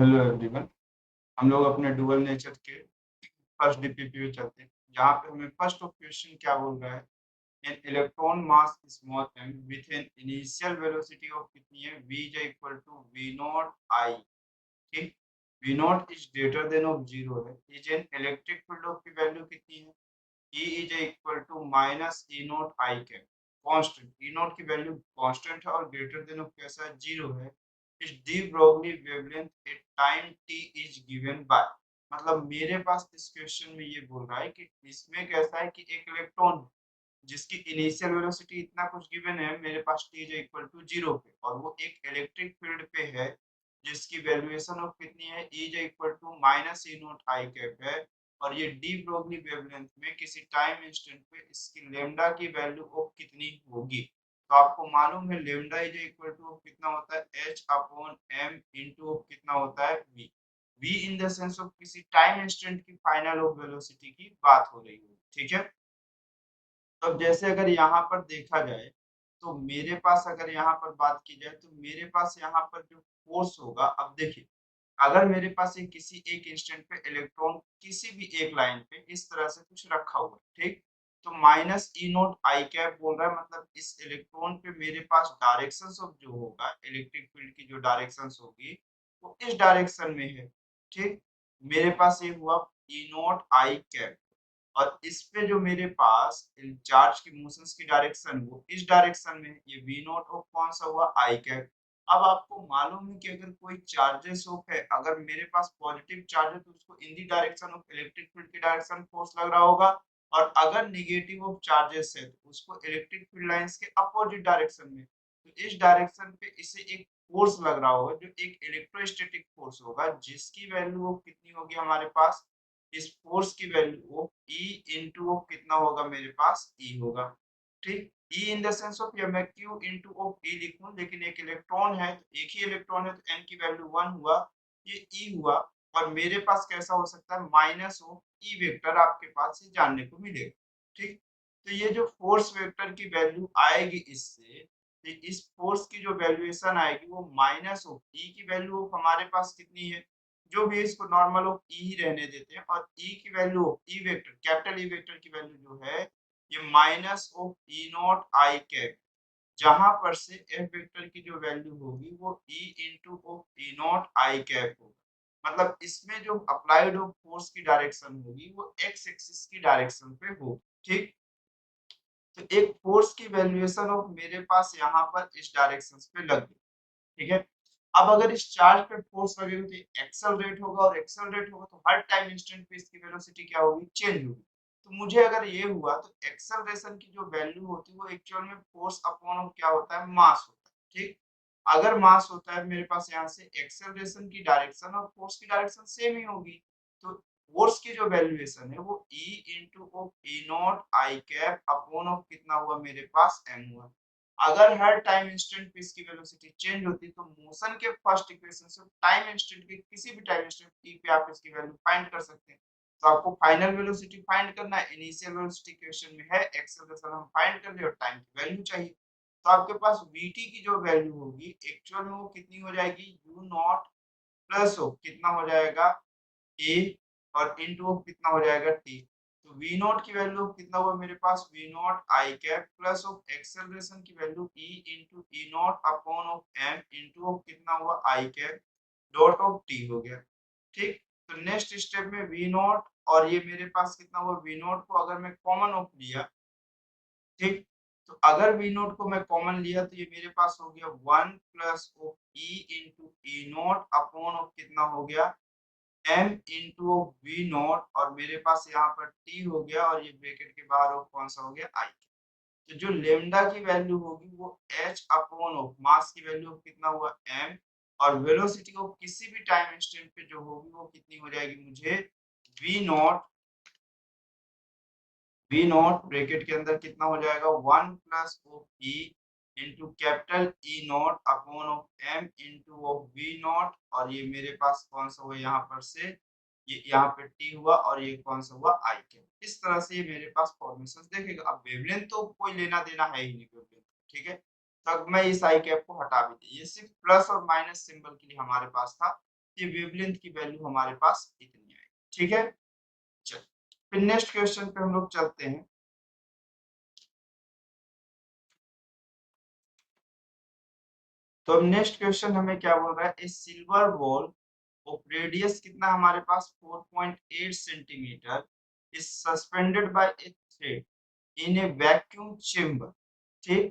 Hello everyone. हम लोग अपने डुअल नेचर के फर्स्ट डीपीपी पे चलते हैं, जहाँ पे हमें फर्स्ट ऑफ क्वेश्चन क्या बोल रहा है। An electron mass small M with an initial velocity of कितनी है, v is equal to V not I. ठीक, V not is greater than of zero है। Is an electric field of की value कितनी है, E is equal to minus E not I cap. Constant E not की value constant है और greater than of कैसा है, जीरो है। इस de Broglie wavelength at time T is given by. मतलब मेरे पास इस क्वेश्चन में ये बोल रहा है कि इसमें कैसा है कि एक इलेक्ट्रॉन जिसकी इनिशियल वेलोसिटी इतना कुछ गिवन है मेरे पास T is equal to zero पे, और वो एक इलेक्ट्रिक फील्ड पे है जिसकी वैल्यूएशन ऑफ कितनी है, E is equal to minus E not I cap है। और ये डी ब्रोगली वेवलेंथ में किसी टाइम इंस्टेंट पे इसकी लेमडा की वैल्यू ऑफ कितनी होगी। तो आपको मालूम है लेमडा इज इक्वल टू कितना होता है, एच अपॉन एम इंटू कितना होता है, V. V in the sense of किसी टाइम इंस्टेंट की फाइनल ऑफ वेलोसिटी की बात हो रही है। ठीक है, तो अब जैसे अगर यहाँ पर देखा जाए तो मेरे पास अगर यहाँ पर बात की जाए तो मेरे पास यहाँ पर जो फोर्स होगा, अब देखिए अगर मेरे पास एक किसी एक इंस्टेंट पे इलेक्ट्रॉन किसी भी एक लाइन पे इस तरह से कुछ रखा हुआ है, ठीक, तो माइनस ई नोट आई कैप बोल रहा है, मतलब इस इलेक्ट्रॉन पे मेरे पास डायरेक्शन ऑफ जो होगा इलेक्ट्रिक फील्ड की जो डायरेक्शन होगी वो इस डायरेक्शन में है। ठीक, मेरे पास ये हुआ ई नोट आई कैप, और इस पे जो मेरे पास चार्ज की मोशंस की डायरेक्शन वो इस डायरेक्शन में है। ये वी नॉट ऑफ कौन सा हुआ, आई कैप। अब आपको मालूम है कि अगर कोई चार्जेस ऑफ है, अगर मेरे पास पॉजिटिव चार्ज है तो उसको in the direction of electric field की डायरेक्शन फोर्स लग रहा होगा, और अगर नेगेटिव ऑफ चार्जेस है तो उसको इलेक्ट्रिक फील्ड लाइंस के अपोजिट डायरेक्शन में, तो इस डायरेक्शन पे इसे एक फोर्स लग रहा होगा जो एक इलेक्ट्रोस्टैटिक फोर्स होगा, जिसकी वैल्यू कितनी होगी हमारे पास, इस फोर्स की value of E into of कितना होगा मेरे पास, ई होगा। ठीक, ई इन द सेंस ऑफ या मैं क्यू इंटू ऑफ ई लिखूं, लेकिन एक इलेक्ट्रॉन है तो एक ही इलेक्ट्रॉन है तो एन की वैल्यू वन हुआ, ये ई हुआ। और मेरे पास कैसा हो सकता है, माइनस ऑफ ई वेक्टर आपके पास से जानने को मिलेगा। ठीक, तो ये जो फोर्स वेक्टर की वैल्यू आएगी इससे, तो इस फोर्स की जो वैल्यूएशन आएगी वो माइनस ऑफ ई की वैल्यू ऑफ हमारे पास कितनी है, जो भी इसको नॉर्मल ऑफ ई ही रहने देते हैं, और ई की value of E vector capital E vector की वैल्यू जो है ये minus of E not I cap, जहां पर से एफ वेक्टर की जो वैल्यू होगी वो E into of E not I cap होगा। मतलब इसमें जो अप्लाइड ऑफ फोर्स की डायरेक्शन होगी वो एक्स एक्सिस की डायरेक्शन पे होगी। ठीक, तो एक फोर्स की वैल्यूएशन ऑफ मेरे पास यहाँ पर इस डायरेक्शन पे लग गई। ठीक है, अब अगर इस चार्ज पे फोर्स लगेगा तो एक्सेलरेट होगा, और एक्सेलरेट होगा तो हर टाइम इंस्टेंट पे इसकी वेलोसिटी क्या होगी, चेंज होगी। तो मुझे अगर ये हुआ तो एक्सेलरेशन की जो वैल्यू होती है वो एक्चुअल में फोर्स अपॉन क्या होता है, मास होता है। ठीक, अगर मास होता है मेरे पास यहाँ से एक्सेलरेशन की डायरेक्शन और फोर्स की डायरेक्शन सेम ही होगी, तो फोर्स की जो वैल्यूएशन है वो E into of E not I cap upon of कितना हुआ मेरे पास, एम हुआ। अगर हर टाइम इंस्टेंट पे इसकी वेलोसिटी चेंज होती तो मोशन के फर्स्ट इक्वेशन से टाइम इंस्टेंट के किसी भी टाइम इंस्टेंट टी पे आप इसकी वैल्यू फाइंड कर सकते हैं। तो आपको फाइनल वेलोसिटी फाइंड करना है, इनिशियल वेलोसिटी क्वेश्चन में है, एक्सेलरेशन हम फाइंड कर ले और टाइम की वैल्यू चाहिए। तो आपके पास vt की जो वैल्यू होगी एक्चुअल में वो कितनी हो जाएगी, u नॉट प्लस हो कितना हो जाएगा, a, और इनटू कितना हो जाएगा t। तो v नॉट की वैल्यू कितना हुआ मेरे पास, v not I cap plus of acceleration की value e into E not upon of m into कितना हुआ I cap dot of t हो गया। ठीक, तो नेक्स्ट स्टेप में v नॉट और ये मेरे पास कितना हुआ, v नॉट को अगर मैं कॉमन ऑफ लिया, ठीक, तो अगर वी नोट को मैं कॉमन लिया तो ये मेरे पास हो गया one plus of E into E naught upon of कितना हो गया, M into of V naught, और मेरे पास यहाँ पर टी हो गया, और ये ब्रैकेट के बाहर ऑफ कौन सा हो गया, आई। तो जो लेमडा की वैल्यू होगी वो एच अपॉन ऑफ मास की वैल्यू ऑफ कितना हुआ, एम, और वेलोसिटी ऑफ किसी भी टाइम इंस्टेंट पे जो होगी वो कितनी हो जाएगी मुझे, V naught, V naught bracket के अंदर कितना हो जाएगा, one plus of E into capital E not upon of M into of V naught, और ये मेरे पास कौन सा हुआ यहाँ पर से, ये यहाँ पे टी हुआ, और ये कौन सा हुआ, आई कैप। इस तरह से ये मेरे पास फॉर्मेशन देखेगा। अब वेवलेंथ तो कोई लेना देना है ही नहीं वेवलेंथ, ठीक है, तब मैं इस आई कैप को हटा भी दी, ये सिर्फ प्लस और माइनस सिंबल के लिए हमारे पास था। ये वेवलेंथ की वैल्यू हमारे पास इतनी आएगी। ठीक है, चल फिर नेक्स्ट क्वेश्चन पे हम लोग चलते हैं। तो अब नेक्स्ट क्वेश्चन हमें क्या बोल रहा है, ए सिल्वर बॉल ऑफ रेडियस कितना हमारे पास 4.8 centimetre is suspended bye A thread in a vacuum chamber. ठीक,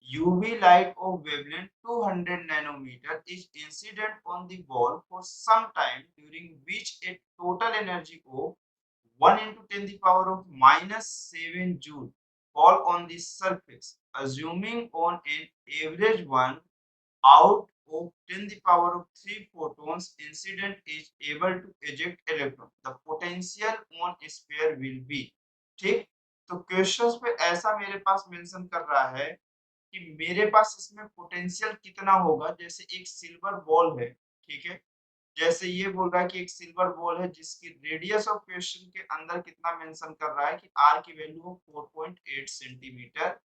UV light of wavelength 200 nanometer is incident on the ball for some time during which a total energy of 1 into 10 the power of minus 7 joule fall on the surface, assuming on an average one out of 10 the power of 3 photons incident is able to eject electron. The potential on sphere will be. ठीक, तो questions पे ऐसा मेरे पास mention कर रहा है कि मेरे पास इसमें पोटेंशियल कितना होगा। जैसे एक सिल्वर बॉल है, ठीक है, जैसे ये बोल रहा है कि एक सिल्वर बॉल है जिसकी रेडियस ऑफ क्वेश्चन के अंदर कितना मेंशन कर रहा है कि आर की वैल्यू 4.8 सेंटीमीटर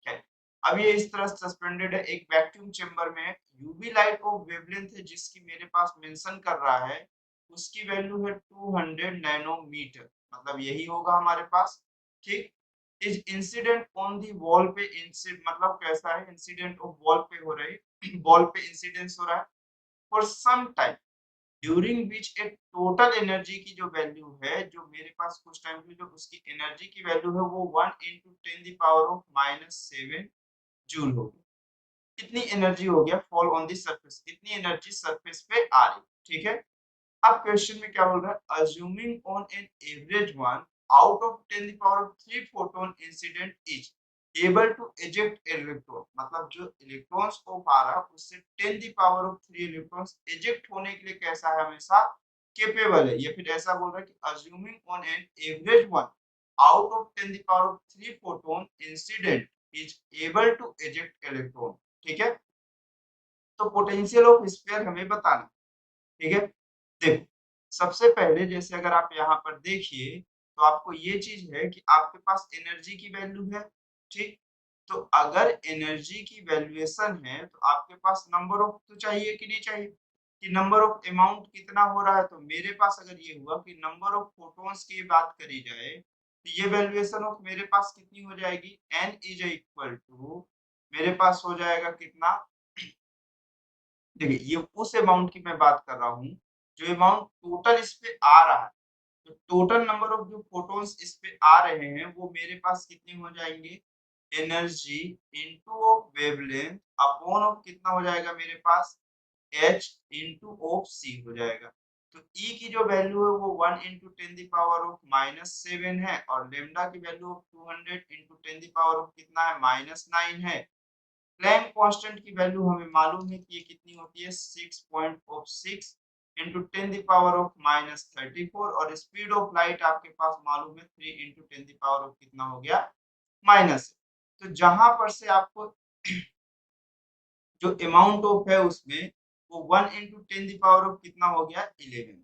है। अब ये इस तरह सस्पेंडेड है एक वैक्यूम चेंबर में, यूवी लाइट ऑफ वेवलेंथ है जिसकी मेरे पास मेंशन कर रहा है, उसकी वैल्यू है 200 नैनोमीटर, मतलब यही होगा हमारे पास। ठीक, is incident on the wall पे, इंसिड मतलब कैसा है, इंसिडेंट ऑफ वॉल पे हो रही बॉल पे इंसिडेंस हो रहा है for some time during which a total energy की जो वैल्यू है, जो मेरे पास कुछ टाइम की जो उसकी एनर्जी की वैल्यू है वो 1 into 10 the power of -7 joule हो गया। कितनी एनर्जी हो गया फॉल ऑन द सरफेस, कितनी एनर्जी सरफेस पे आ रही। ठीक है, अब क्वेश्चन में क्या बोल रहा है, assuming on an average one out of 10 the power of 3 photon incident is able to eject electron, मतलब जो इलेक्ट्रॉन्स को पा रहा है उससे 10 the power of 3 electrons exact होने के लिए कैसा है, हमेशा कैपेबल है। या फिर ऐसा बोल रहा है कि assuming on an average one out of 10 the power of 3 photon incident is able to eject electron. ठीक है, तो पोटेंशियल ऑफ स्फीयर हमें बताना। ठीक है, देखो सबसे पहले जैसे अगर आप यहाँ पर देखिए तो आपको ये चीज है कि आपके पास एनर्जी की वैल्यू है। ठीक, तो अगर एनर्जी की वैल्यूएशन है तो आपके पास नंबर ऑफ तो चाहिए कि नहीं चाहिए, कि नंबर ऑफ अमाउंट कितना हो रहा है। तो मेरे पास अगर ये हुआ कि नंबर ऑफ फोटॉन्स की बात करी जाए तो ये वैल्यूएशन ऑफ मेरे पास कितनी हो जाएगी, n इज इक्वल टू मेरे पास हो जाएगा कितना, देखिए ये उस अमाउंट की मैं बात कर रहा हूँ जो अमाउंट टोटल इस पे आ रहा है। तो टोटल नंबर ऑफ जो फोटॉन्स इस पे आ रहे हैं वो मेरे पास कितने हो जाएंगे, energy into of wavelength upon of कितना हो जाएगा मेरे पास, h इनटू ऑफ c हो जाएगा। तो E की जो वैल्यू है वो 1 into 10 the power of -7 है और लेम्डा की value 200 into 10 the power of कितना है, -9 है। प्लैंक कांस्टेंट की वैल्यू हमें मालूम है कि ये कितनी होती है, 6.6 into 10 the power of -34 और स्पीड ऑफ लाइट आपके पास मालूम है 3 into 10 the power of कितना हो गया, माइनस। तो जहां पर से आपको जो अमाउंट ऑफ है उसमें वो 1 into 10 the power of कितना हो गया, 11।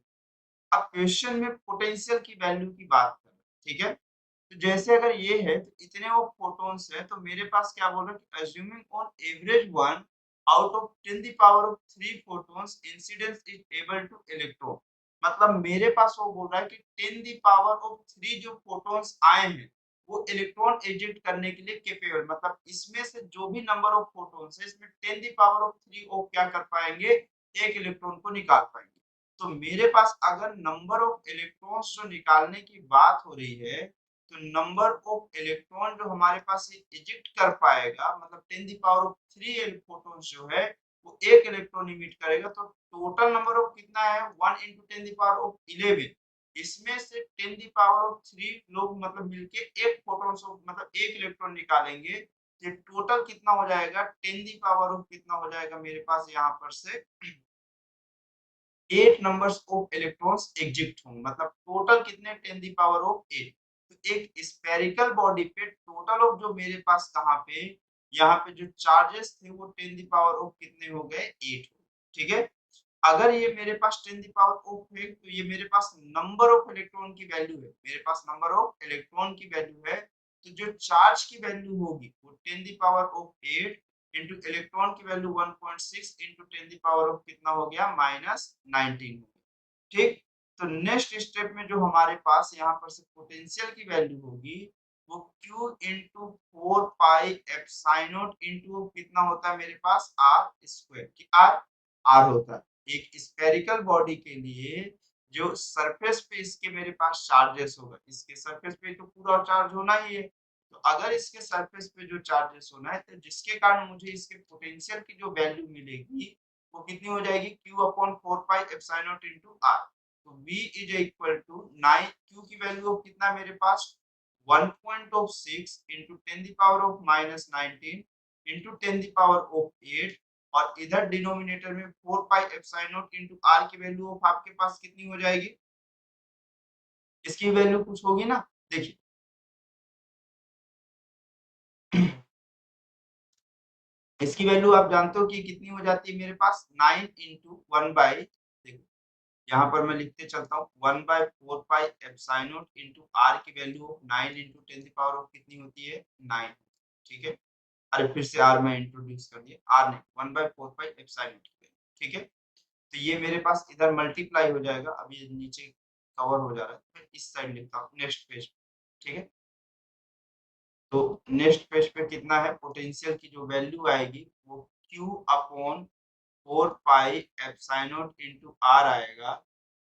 अब क्वेश्चन में पोटेंशियल की वैल्यू की बात कर रहे हैं। ठीक है, तो जैसे अगर ये है तो इतने वो फोटॉन्स है तो मेरे पास क्या बोल रहा है कि assuming on average one out of 10 the power of 3 photons incidence is able two electron, मतलब मेरे पास वो बोल रहा है कि 10 the power of 3 जो फोटॉन्स आए हैं वो इलेक्ट्रॉन एजेक्ट करने के लिए कैपेबल, मतलब इसमें से जो भी नंबर ऑफ फोटॉन्स है इसमें 10 the power of 3 वो क्या कर पाएंगे, एक इलेक्ट्रॉन को निकाल पाएंगे। तो मेरे पास अगर नंबर ऑफ इलेक्ट्रॉन्स जो निकालने की बात हो रही है तो नंबर ऑफ इलेक्ट्रॉन जो हमारे पास ये इजेक्ट कर पाएगा, मतलब 10 the power of 3 फोटॉन्स जो है वो एक इलेक्ट्रॉन इमिट करेगा। तो टोटल नंबर ऑफ कितना है, 1 into 10 the power of 11, इसमें से 10 the power of 3 लोग मतलब मिलके एक फोटॉन मतलब एक इलेक्ट्रॉन निकालेंगे। ये टोटल कितना हो जाएगा, 10 the power of कितना हो जाएगा मेरे पास यहाँ पर से 8 नंबर्स ऑफ इलेक्ट्रॉन्स एग्जिट होंगे, मतलब टोटल कितने, 10 the power of 8। तो एक स्फेरिकल बॉडी पे टोटल ऑफ जो मेरे पास कहाँ पे, यहाँ पे जो चार्जेस थे वो 10 the power of कितने हो गए, 8 हो गए। ठीक है, अगर ये मेरे पास 10 the power of है तो ये मेरे पास नंबर ऑफ इलेक्ट्रॉन की वैल्यू है, मेरे पास नंबर ऑफ इलेक्ट्रॉन की वैल्यू है। तो जो चार्ज की वैल्यू होगी वो 10 the power of 8 into electron की value 1.6 into 10 the power of कितना हो गया -19 हो गया। ठीक, तो नेक्स्ट स्टेप में जो हमारे पास यहाँ पर से पोटेंशियल की वैल्यू होगी वो Q इंटू 4 पाई इंटू कितना होता है मेरे पास आर स्क्वायर की आर होता है। एक स्फेरिकल बॉडी के लिए जो सरफेस पे इसके मेरे पास चार्जेस होगा, इसके सरफेस पे तो पूरा चार्ज होना ही है, तो अगर इसके सरफेस पे जो चार्जेस होना है तो जिसके कारण मुझे इसके पोटेंशियल की जो वैल्यू मिलेगी वो कितनी हो जाएगी Q upon 4 pi into R. तो V is equal to 9 Q की वैल्यू कितना मेरे पास 1.6 into 10 the power of -19 into 10 the power of 8 और इधर डिनोमिनेटर में 4 pi epsilon naught into R की वैल्यू ऑफ आपके पास कितनी हो जाएगी, इसकी वैल्यू कुछ होगी ना, देखिए इसकी वैल्यू आप जानते हो कि कितनी हो जाती है मेरे पास 9 इंटू 1 बाई, देखो यहाँ पर मैं लिखते चलता हूँ 1 by 4 pi epsilon naught into R की वैल्यू ऑफ 9 इंटू 10 की पावर ऑफ कितनी होती है 9। ठीक है, अरे फिर से आर में इंट्रोड्यूस कर दिया, आर नहीं 1 बाई 4 पाई एप्सिलॉन नॉट। ठीक है, तो ये मेरे पास इधर मल्टीप्लाई हो जाएगा, अब ये नीचे कवर हो जा रहा है, मैं इस साइड लिखता हूँ नेक्स्ट पेज। ठीक है, तो नेक्स्ट पेज पे कितना है पोटेंशियल की जो वैल्यू आएगी वो Q upon 4 pi epsilon naught into R आएगा।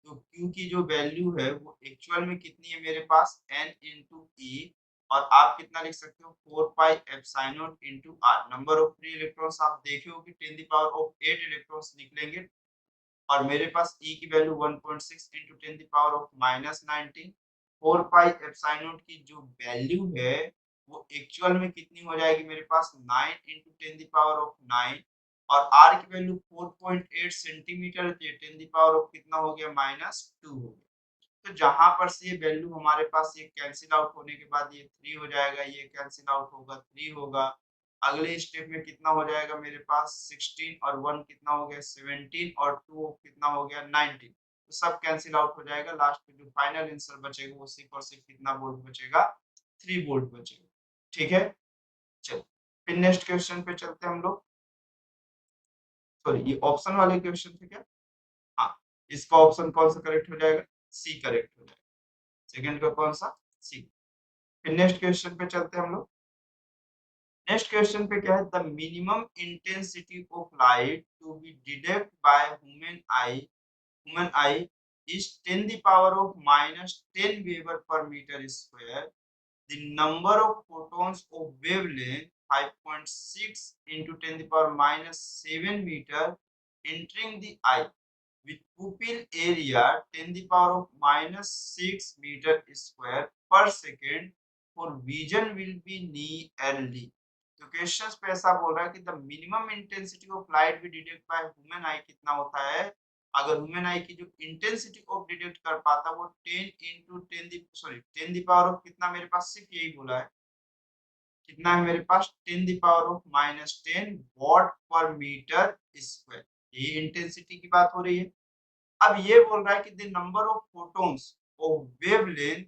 तो Q की जो वैल्यू है वो एक्चुअल में कितनी है मेरे पास N इंटू ई, और आप कितना लिख सकते हो 4 pi epsilon naught into R. Number of free electrons आप देखे हो कि 10 द पावर ऑफ 8 इलेक्ट्रॉन्स निकलेंगे और मेरे पास E की value 1.6 into 10 the power of -19। 4 pi epsilon not की जो वैल्यू है वो एक्चुअल में कितनी हो जाएगी मेरे पास 9 इंटू 10 द पावर ऑफ 9 और R की वैल्यू 4.8 सेंटीमीटर है, 10 द पावर ऑफ कितना हो गया -2 हो गया। तो जहां पर से ये वैल्यू हमारे पास ये कैंसिल आउट होने के बाद ये 3 हो जाएगा, ये कैंसिल आउट होगा 3 होगा। अगले स्टेप में कितना हो जाएगा मेरे पास 16 और 1 कितना हो गया 17 और 2 कितना हो गया 19। तो सब कैंसिल आउट हो जाएगा, लास्ट में जो फाइनल आंसर बचेगा वो सिर्फ और सिर्फ कितना वोल्ट बचेगा 3 वोल्ट बचेगा। ठीक है, चलो फिर नेक्स्ट क्वेश्चन पे चलते हैं हम लोग। सॉरी ये ऑप्शन वाले क्वेश्चन थे क्या, हाँ इसका ऑप्शन कौन सा करेक्ट हो जाएगा, सी करेक्ट हो जाएगा। सेकंड का कौन सा, सी। फिर नेक्स्ट क्वेश्चन पे चलते हैं हम लोग। नेक्स्ट क्वेश्चन पे क्या है, the minimum intensity of light to be detect by human eye is 10 the power of -10 Weber per meter square. The number of photons of wavelength 5.6 into 10 the power -7 meter entering the eye with pupil area 10 the power of -6 meter square per second for vision will be nearly। तो questions पे ऐसा बोल रहा है कि the minimum intensity of light भी detect by human आई कितना होता है, अगर ह्यूमन आई की जो इंटेंसिटी ऑफ डिटेक्ट कर पाता वो 10 इंटू 10 द पावर ऑफ कितना मेरे पास सिर्फ यही बोला है, कितना है मेरे पास 10 द पावर ऑफ -10 वॉट पर मीटर स्क्वायर, ये इंटेंसिटी की बात हो रही है। अब ये बोल रहा है कि the number of photons of wavelength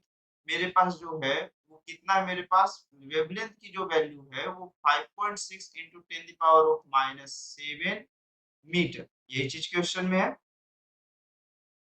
मेरे पास जो है वो कितना है, मेरे पास वेवलेंथ की जो वैल्यू है वो 5.6 into 10 the power of -7 metre, ये चीज क्वेश्चन में है।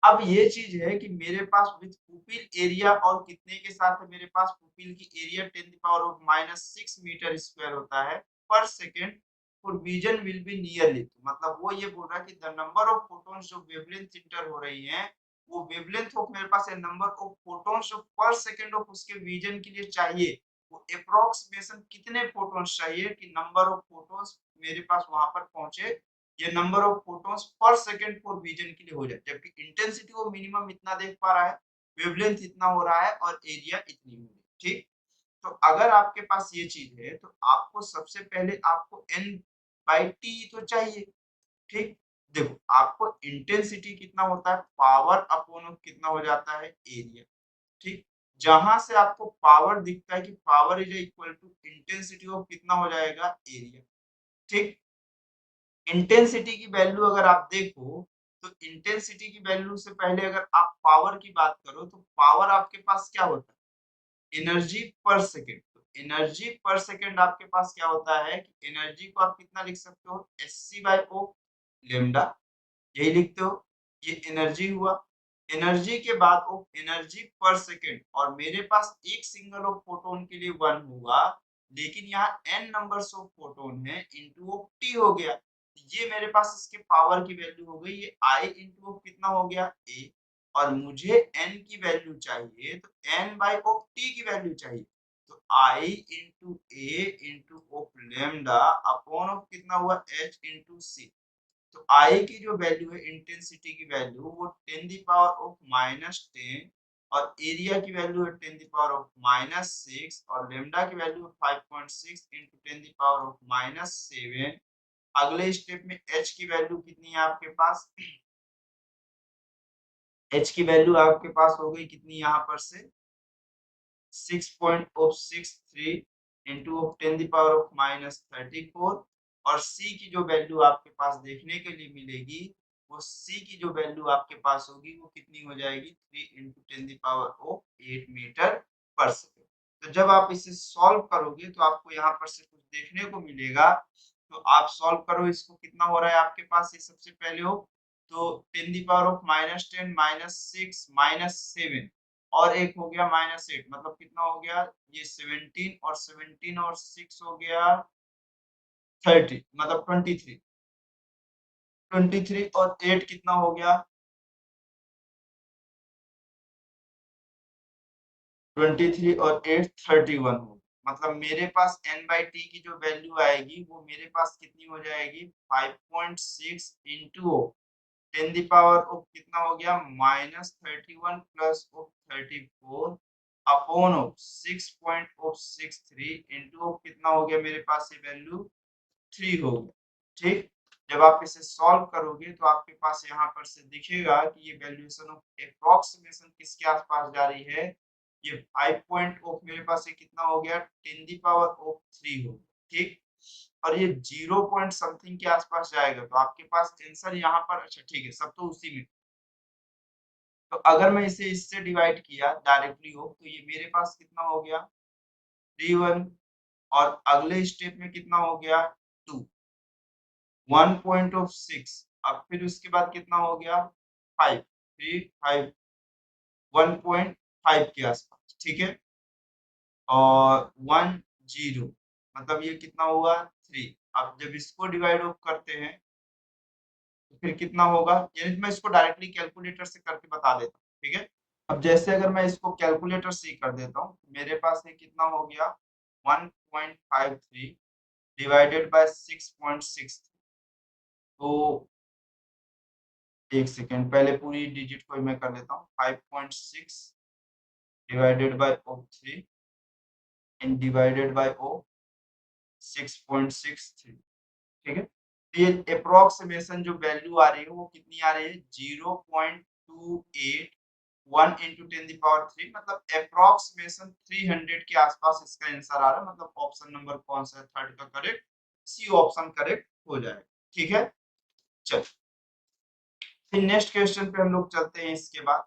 अब ये चीज है कि मेरे पास विथ पुपिल एरिया और कितने के साथ है मेरे पास पुपिल की area 10 the power of -6 metre square होता है per second for vision will be nearly, मतलब वो ये बोल रहा है कि द नंबर ऑफ फोटॉन्स जो वेवलेंथ इंटर हो रही हैं वो वेवलेंथ ऑफ मेरे पास है नंबर ऑफ फोटॉन्स जो पर सेकंड ऑफ उसके विजन के लिए चाहिए वो अप्रोक्सीमेशन कितने फोटॉन्स चाहिए कि नंबर ऑफ फोटॉन्स मेरे पास वहां पर पहुंचे, ये number of photons per second for vision के लिए हो जाए, जबकि इंटेंसिटी वो मिनिमम इतना देख पा रहा है, वेवलेंथ इतना हो रहा है और एरिया इतनी हो रही है। ठीक, तो अगर आपके पास ये चीज है तो आपको सबसे पहले आपको n बाई टी तो चाहिए। ठीक, देखो आपको इंटेंसिटी कितना होता है पावर अपॉन कितना हो जाता है एरिया। ठीक, जहां से आपको पावर दिखता है कि power is equal to intensity of कितना हो जाएगा एरिया। ठीक, इंटेंसिटी की वैल्यू अगर आप देखो तो इंटेंसिटी की वैल्यू से पहले अगर आप पावर की बात करो तो पावर आपके पास क्या होता है एनर्जी पर सेकेंड। एनर्जी पर सेकेंड आपके पास क्या होता है कि एनर्जी को आप कितना लिख सकते हो, hc/o लेमडा, यही लिखते हो, ये एनर्जी हुआ। एनर्जी के बाद ऑफ एनर्जी पर सेकेंड, और मेरे पास एक सिंगल ऑफ फोटोन के लिए 1 होगा, लेकिन यहाँ n नंबर्स ऑफ फोटोन है, इंटू ऑफ t हो गया। ये मेरे पास इसके पावर की वैल्यू हो गई, ये I इंटू ऑफ कितना हो गया a, और मुझे n की वैल्यू चाहिए तो n बाई ऑफ t की वैल्यू चाहिए, तो I into a into of lambda upon of कितना हुआ h इंटू c। तो I की जो वैल्यू है इंटेंसिटी की वैल्यू वो 10 दी पावर ऑफ -10, और एरिया की वैल्यू है 10 दी पावर ऑफ -6, और लेमडा की वैल्यू है 5.6 इंटू 10 दी पावर ऑफ -7। अगले स्टेप में h की वैल्यू कितनी है आपके पास, h की वैल्यू आपके पास हो गई कितनी यहाँ पर से 6.63 into of 10 the power of -34, और c की जो वैल्यू आपके पास देखने के लिए मिलेगी, वो c की जो वैल्यू आपके पास होगी वो कितनी हो जाएगी 3 into 10 the power of 8 metre per second. तो जब आप इसे सॉल्व करोगे तो आपको यहाँ पर से कुछ देखने को मिलेगा, तो आप सॉल्व करो इसको, कितना हो रहा है आपके पास, ये सबसे पहले हो तो 10 दी पावर ऑफ -10 -6 -7, और एक हो गया -8, मतलब कितना हो गया ये 17, और 17 और 6 हो गया 30, मतलब 23, 23 और 8 कितना हो गया 23 और 8 31 हो, मतलब मेरे पास n बाई टी की जो वैल्यू आएगी वो मेरे पास कितनी हो जाएगी 5.6 इंटू 10 दी पावर ऑफ कितना हो गया -31 plus of 34 upon of 6.63 into of कितना हो गया मेरे पास ये वैल्यू 3 हो गया। ठीक, जब आप इसे सॉल्व करोगे तो आपके पास यहाँ पर से दिखेगा कि ये वैल्यूएशन ऑफ एप्रोक्सीमेशन किसके आसपास जा रही है, ये 5 पॉइंट ऑफ मेरे पास ये कितना हो गया 10 दी पावर ऑफ 3 हो गया। ठीक, और ये 0 पॉइंट समथिंग के आसपास जाएगा, तो आपके पास आंसर यहाँ पर, अच्छा ठीक है सब तो उसी में, तो अगर मैं इसे इससे डिवाइड किया डायरेक्टली हो तो ये मेरे पास कितना हो गया 3 1, और अगले स्टेप में कितना हो गया 2 1.6, अब फिर उसके बाद कितना हो गया 5 3 5 1.5 के आसपास, ठीक है, और 1 0, मतलब ये कितना हुआ 3। अब जब इसको डिवाइड ऑफ करते हैं तो फिर कितना होगा, यानी मैं इसको डायरेक्टली कैलकुलेटर से करके बता देता हूँ, ठीक है। अब जैसे अगर मैं इसको कैलकुलेटर से ही कर देता हूँ, मेरे पास ये कितना हो गया 1.53 डिवाइडेड बाय 6.6, तो एक सेकेंड पहले पूरी डिजिट को मैं कर लेता हूँ, 5.6 divided by O 3 and divided by O 6.63, ठीक है। तो ये अप्रोक्सीमेशन जो वैल्यू आ रही है वो कितनी आ रही है 0.281 इंटू 10 दी पावर 3, मतलब अप्रोक्सीमेशन 300 के आसपास इसका आंसर आ रहा है, मतलब ऑप्शन नंबर कौन सा है थर्ड का करेक्ट, सी ऑप्शन करेक्ट हो जाएगा, ठीक है। चल फिर नेक्स्ट क्वेश्चन पे हम लोग चलते हैं इसके बाद।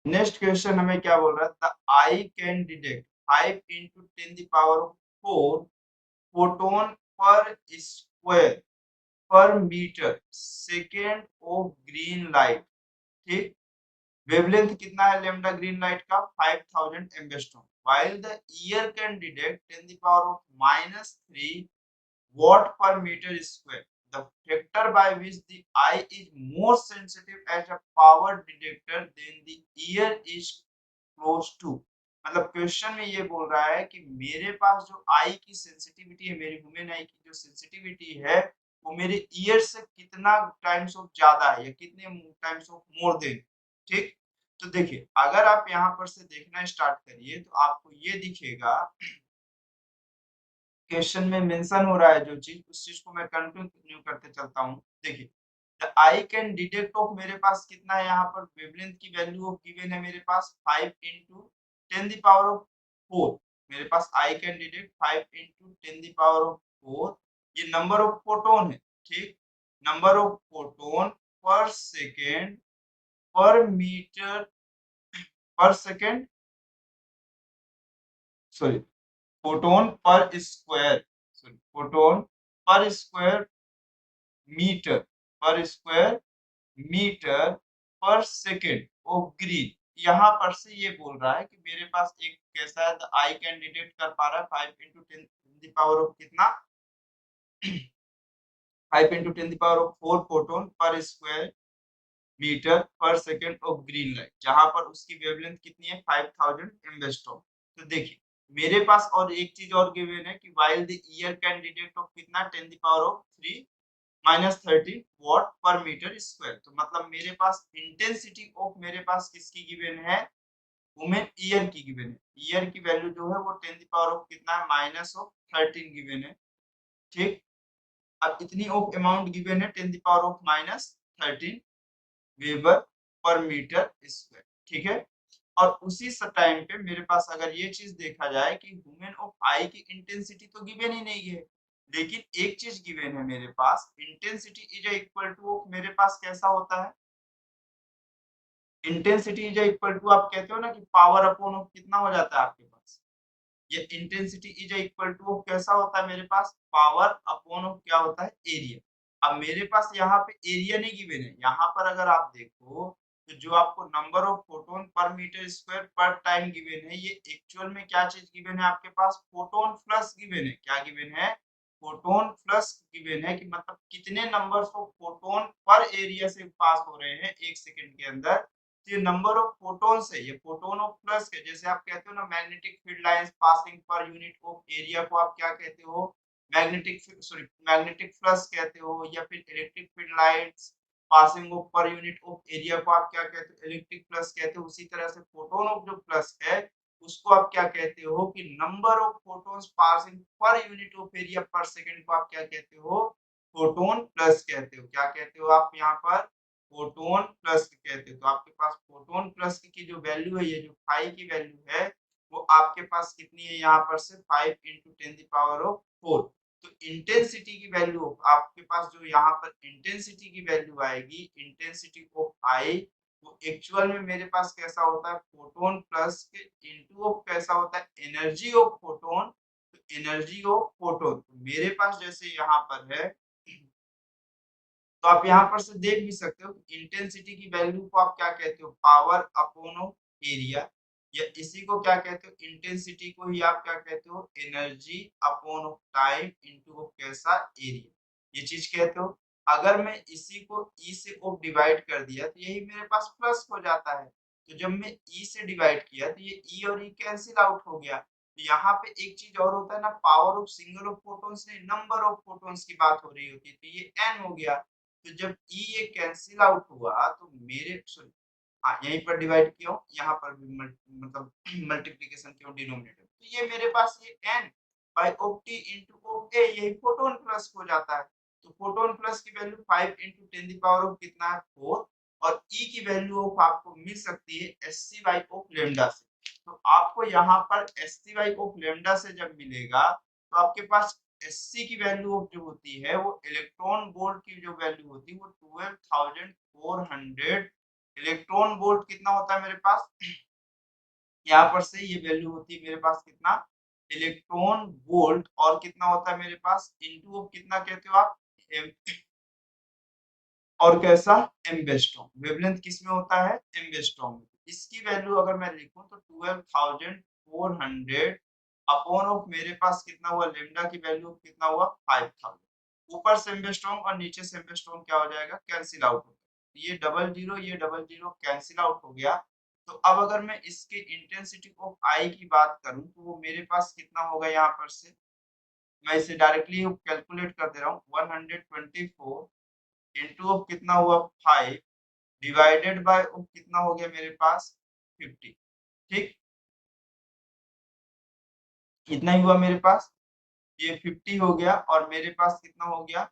नेक्स्ट क्वेश्चन हमें क्या बोल रहा है, the eye can detect 5 into 10 the power 4 photon per square per metre second of green light, ठीक। वेवलेंथ कितना है लेम्डा ग्रीन लाइट का 5000 angstrom, while the ear can detect 10 the power of -3 watt per meter square. The factor by which the eye is more sensitive as a power detector than the ear is close to. मतलब question में ये बोल रहा है कि मेरे पास जो आई की सेंसिटिविटी है, मेरी ह्यूमन आई की जो सेंसिटिविटी है वो मेरे ईयर से कितना टाइम्स ऑफ ज्यादा है या कितने टाइम्स ऑफ मोर देन, ठीक। तो देखिए अगर आप यहाँ पर से देखना स्टार्ट करिए तो आपको ये दिखेगा, क्वेश्चन में मेंशन हो रहा है जो चीज, उस चीज को मैं कंटिन्यू करते चलता हूँ। देखिए the eye can detect of मेरे पास कितना है, यहाँ पर वेवलेंथ की वैल्यू ऑफ गिवन है मेरे पास 5 इंटू 10 दी पावर ऑफ 4, मेरे पास I can detect 5 into 10 the power of 4, ये नंबर ऑफ फोटोन है, ठीक। Number of photon per second per metre per second, sorry, photon per square, sorry, photon per square metre, per square metre per second of green. यहाँ पर से ये बोल रहा है कि मेरे पास एक कैसा है, आई कैन डिटेक्ट कर पा रहा है 5 इंटू 10 पावर ऑफ कितना 5 into 10 power of 4 photon per square metre per second of green light, जहां पर उसकी वेवलेंथ कितनी है 5000 एंगस्ट्रॉम। तो देखिए मेरे पास और एक चीज और गिवन है कि while the year can detect of कितना 10 पावर ऑफ 3 -13 वॉट पर मीटर स्क्वायर। तो मतलब मेरे पास इंटेंसिटी ऑफ मेरे पास किसकी गिवन है, वुमेन ईयर की गिवन है। ईयर की वैल्यू जो है वो 10 पावर ऑफ कितना है -13 गिवन है। ठीक, अब इतनी ऑफ अमाउंट गिवन है 10 power of -13 weber per metre square. ठीक है, और उसी टाइम पे मेरे पास अगर ये चीज देखा जाए कि वुमेन ऑफ आई की इंटेंसिटी तो गिवन ही नहीं है, लेकिन एक चीज गिवन है मेरे पास, इंटेंसिटी इज इक्वल टू मेरे पास कैसा होता है, इंटेंसिटी इज इक्वल टू आप कहते हो ना कि पावर अपॉन ऑफ कितना हो जाता है आपके पास, ये इंटेंसिटी इज इक्वल टू कैसा होता है मेरे पास, पावर अपॉन ऑफ क्या होता है, एरिया। अब मेरे पास यहाँ पे एरिया नहीं गिवन है, यहाँ पर अगर आप देखो तो जो आपको नंबर ऑफ फोटोन पर मीटर स्क्वायर पर टाइम गिवन है, ये एक्चुअल में क्या चीज गिवन है आपके पास, फोटोन प्लस गिवन है। क्या गिवन है, फोटोन प्लस गिवन है, कि मतलब कितने नंबर्स ऑफ फोटोन पर एरिया से पास हो रहे हैं एक सेकंड के अंदर। तो ये नंबर ऑफ फोटोन्स है, ये फोटोन ऑफ प्लस के, जैसे आप कहते हो ना मैग्नेटिक फील्ड लाइंस पासिंग पर यूनिट ऑफ एरिया को आप क्या कहते हो, मैग्नेटिक, सॉरी, मैग्नेटिक फ्लक्स कहते हो, या फिर electric field lines passing of पर यूनिट ऑफ एरिया को आप क्या कहते हो, इलेक्ट्रिक फ्लक्स कहते हो। उसी तरह से फोटोन ऑफ जो प्लस है उसको आप क्या कहते हो, कि नंबर ऑफ फोटोन्स पासिंग पर यूनिट ऑफ एरिया पर सेकंड को आप क्या कहते हो, फोटोन प्लस कहते हो। क्या कहते हो आप यहाँ पर, फोटोन प्लस कहते हो। तो आपके पास फोटोन प्लस की जो वैल्यू है, ये जो फाई की वैल्यू है वो आपके पास कितनी है, यहाँ पर से 5 इंटू 10 पावर ऑफ 4। तो इंटेंसिटी की वैल्यू आपके पास जो यहाँ पर इंटेंसिटी की वैल्यू आएगी, इंटेंसिटी ऑफ आई, वो एक्चुअल में मेरे पास कैसा होता है, फोटोन प्लस के इनटू ऑफ कैसा होता है, एनर्जी ऑफ फोटोन। तो एनर्जी ऑफ फोटोन तो मेरे पास जैसे यहाँ पर है, तो आप यहाँ पर से देख भी सकते हो कि इंटेंसिटी की वैल्यू को आप क्या कहते हो, पावर अपॉन ऑफ एरिया, या इसी को क्या कहते हो, इंटेंसिटी को ही आप क्या कहते हो, energy upon of time into of कैसा, एरिया, ये चीज कहते हो। अगर मैं इसी को ई से ऑफ डिवाइड कर दिया तो यही मेरे पास प्लस हो जाता है। तो जब मैं ई से डिवाइड किया तो ये ई और ई कैंसिल आउट हो गया। तो यहाँ पे एक चीज और होता है ना, power of single of photons नहीं, नंबर ऑफ फोटोन्स की बात हो रही होती है, तो ये एन हो गया। तो जब ई ये कैंसिल आउट हुआ तो मेरे, सॉरी, हाँ यहीं पर डिवाइड किया हूँ, यहाँ पर भी मतलब मल्टीप्लिकेशन किया डिनोमिनेटर, तो ये मेरे पास ये n बाय ऑफ टी इंटू ऑफ ए, यही फोटोन प्लस हो जाता है। तो फोटोन प्लस की वैल्यू 5 इंटू 10 कितना है 4, और ई की वैल्यू ऑफ आपको मिल सकती है S C by of lambda से। तो आपको यहाँ पर S C by of lambda से जब मिलेगा तो आपके पास एससी की वैल्यू जो होती है वो इलेक्ट्रॉन वोल्ट की जो वैल्यू होती है वो 12400 इलेक्ट्रॉन वोल्ट कितना होता है मेरे पास, यहाँ पर से ये वैल्यू होती है मेरे पास कितना, इलेक्ट्रॉन वोल्ट, और कितना होता है मेरे पास इनटू कितना कहते हो आप, और कैसा, एम्बेस्ट्रॉन। वेवलेंथ किस में होता है, एम्बेस्ट्रॉन में। इसकी वैल्यू अगर मैं लिखूं तो 12400 अपॉन ऑफ मेरे पास कितना हुआ, लेमडा की वैल्यू कितना हुआ 5000। ऊपर से एम्बेस्ट्रॉन और नीचे से एम्बेस्ट्रॉन क्या हो जाएगा, कैंसिल आउट हो जाएगा। ये डबल जीरो ये डबल जीरो कैंसिल आउट हो गया। तो अब अगर मैं इसके इंटेंसिटी ऑफ आई की बात करूं तो वो मेरे पास कितना होगा, यहाँ पर से मैं इसे डायरेक्टली कैलकुलेट कर दे रहा हूँ, 124 इंटू ऑफ कितना हुआ 5 डिवाइडेड बाय ऑफ कितना हो गया मेरे पास 50। ठीक, कितना ही हुआ मेरे पास, ये 50 हो गया, और मेरे पास कितना हो गया,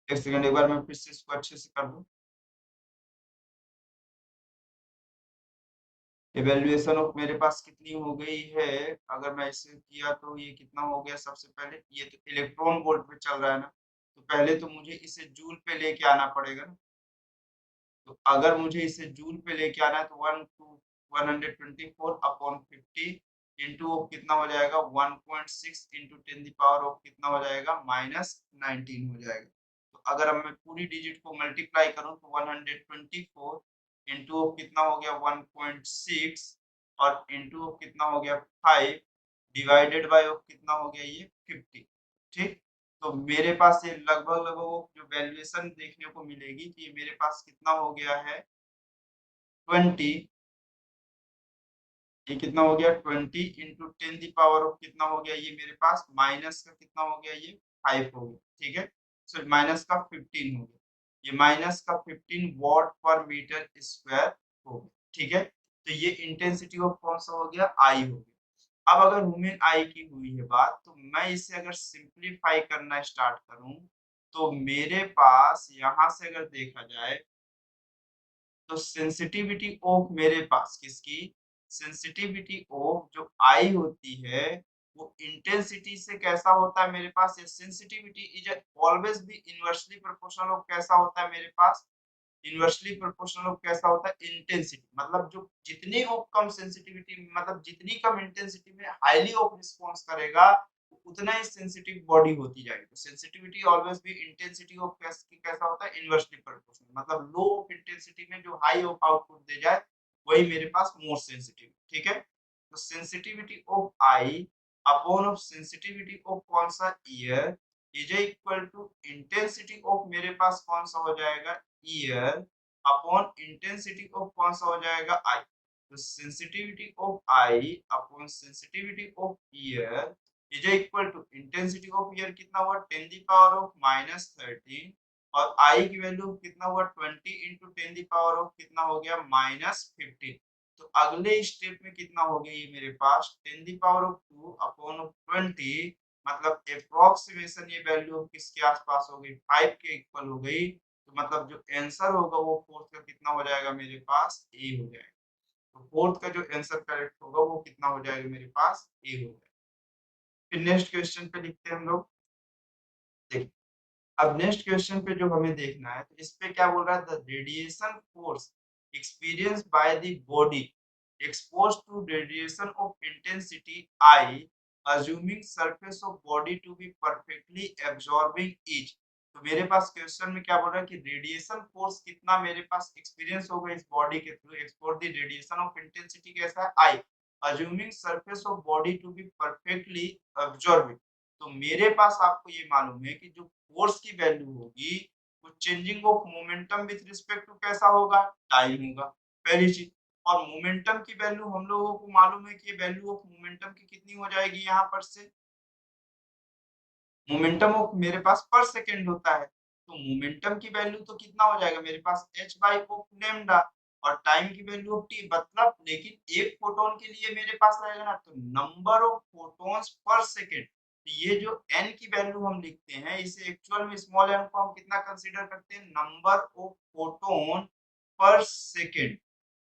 एक सेकंड एक बार मैं फिर से इसको अच्छे से कर दूं। इवेल्युएशन ऑफ मेरे पास कितनी हो गई है, अगर मैं इसे किया तो ये कितना हो गया, सबसे पहले ये तो इलेक्ट्रॉन वोल्ट में चल रहा है ना, तो पहले तो मुझे इसे जूल पे लेके आना पड़ेगा ना। तो अगर मुझे इसे जूल पे लेके आना है तो 124 अपॉन 50 इंटू कितना हो जाएगा 1.6 इंटू 10 की पावर ऑफ कितना हो जाएगा -19 हो जाएगा। तो अगर अब मैं पूरी डिजिट को मल्टीप्लाई करूं तो 124 इंटू कितना हो गया 1.6 और इंटू कितना हो गया 5 डिवाइडेड बाय कितना हो गया ये 50। ठीक, तो मेरे पास ये लगभग लगभग वो जो वैल्यूएशन देखने को मिलेगी कि मेरे पास कितना हो गया है 20, ये कितना हो गया 20 इंटू 10 की पावर ऑफ कितना हो गया ये मेरे पास माइनस का कितना हो गया ये 5 हो गया। ठीक है, सो माइनस का 15 हो गया, ये माइनस का 15 वॉट पर मीटर स्क्वायर हो गया। ठीक है, तो ये इंटेंसिटी ऑफ कौन सा हो गया आई हो गया। अब अगर वुमेन आई की हुई है बात, तो मैं इसे अगर सिंप्लीफाई करना स्टार्ट करूं तो मेरे पास यहां से अगर देखा जाए तो सेंसिटिविटी ऑफ मेरे पास किसकी, सेंसिटिविटी ऑफ जो आई होती है वो इंटेंसिटी से कैसा होता है मेरे पास, ये sensitivity is always be inversely proportional of कैसा होता है मेरे पास, इनवर्सली प्रोपोर्शनल ऑफ कैसा होता है इंटेंसिटी, मतलब जो जितनी ऑफ कम सेंसिटिविटी मतलब जितनी कम इंटेंसिटी में हाईली ऑफ रिस्पॉन्स करेगा उतना ही सेंसिटिव बॉडी होती जाएगी। तो सेंसिटिविटी ऑलवेज भी इंटेंसिटी ऑफ कैसा होता है इनवर्सली प्रोपोर्शनल, मतलब लो ऑफ इंटेंसिटी में जो हाई ऑफ आउटपुट दे जाए वही मेरे पास मोर सेंसिटिव। ठीक है, तो sensitivity of eye upon of sensitivity of कौन सा ear is equal to intensity of मेरे पास कौन सा हो जाएगा ईयर अपॉन इंटेंसिटी ऑफ कौन सा हो जाएगा आई। तो sensitivity of eye upon sensitivity of ear is equal to intensity of ear कितना हुआ 10 की पावर ऑफ -13 और आई की वैल्यू कितना हुआ 20 इंटू 10 की पावर ऑफ कितना हो गया -15। तो अगले स्टेप में कितना हो गया ये मेरे पास 10 की पावर ऑफ 2 अपॉन ऑफ 20, मतलब अप्रोक्सीमेशन ये वैल्यू किसके आसपास हो गई 5 के इक्वल हो गई। तो मतलब जो आंसर होगा वो फोर्थ का कितना हो जाएगा मेरे पास ए हो जाएगा। तो फोर्थ का जो आंसर करेक्ट होगा वो कितना हो जाएगा मेरे पास ए हो जाएगा। फिर नेक्स्ट क्वेश्चन पे लिखते हैं हम लोग। देखिए, अब नेक्स्ट क्वेश्चन पे जो हमें देखना है तो इस पे क्या बोल रहा है, the radiation force experience by the body exposed to radiation of intensity I, assuming surface of body to be perfectly absorbing each। तो मेरे पास क्वेश्चन में क्या बोल रहा है कि रेडिएशन फोर्स कितना मेरे पास एक्सपीरियंस होगा इस बॉडी के through expose the radiation of intensity कैसा है आई, assuming surface of body to be perfectly absorbing। तो मेरे पास आपको ये मालूम है कि जो फोर्स की वैल्यू होगी वो changing of momentum with respect to कैसा होगा टाइम होगा, पहली चीज। और मोमेंटम की वैल्यू हम लोगों को मालूम है कि वैल्यू ऑफ मोमेंटम की कितनी हो जाएगी यहाँ पर से, मोमेंटम ऑफ मेरे पास पर सेकंड होता है तो मोमेंटम की वैल्यू तो कितना हो जाएगा मेरे पास h बाई ऑफ लैम्डा और टाइम की वैल्यू ऑफ t, मतलब लेकिन एक फोटोन के लिए मेरे पास रहेगा ना तो number of photons per second. तो ये जो n की वैल्यू हम लिखते हैं इसे एक्चुअल में स्मॉल n को हम कितना कंसीडर करते हैं नंबर ऑफ फोटोन पर सेकंड,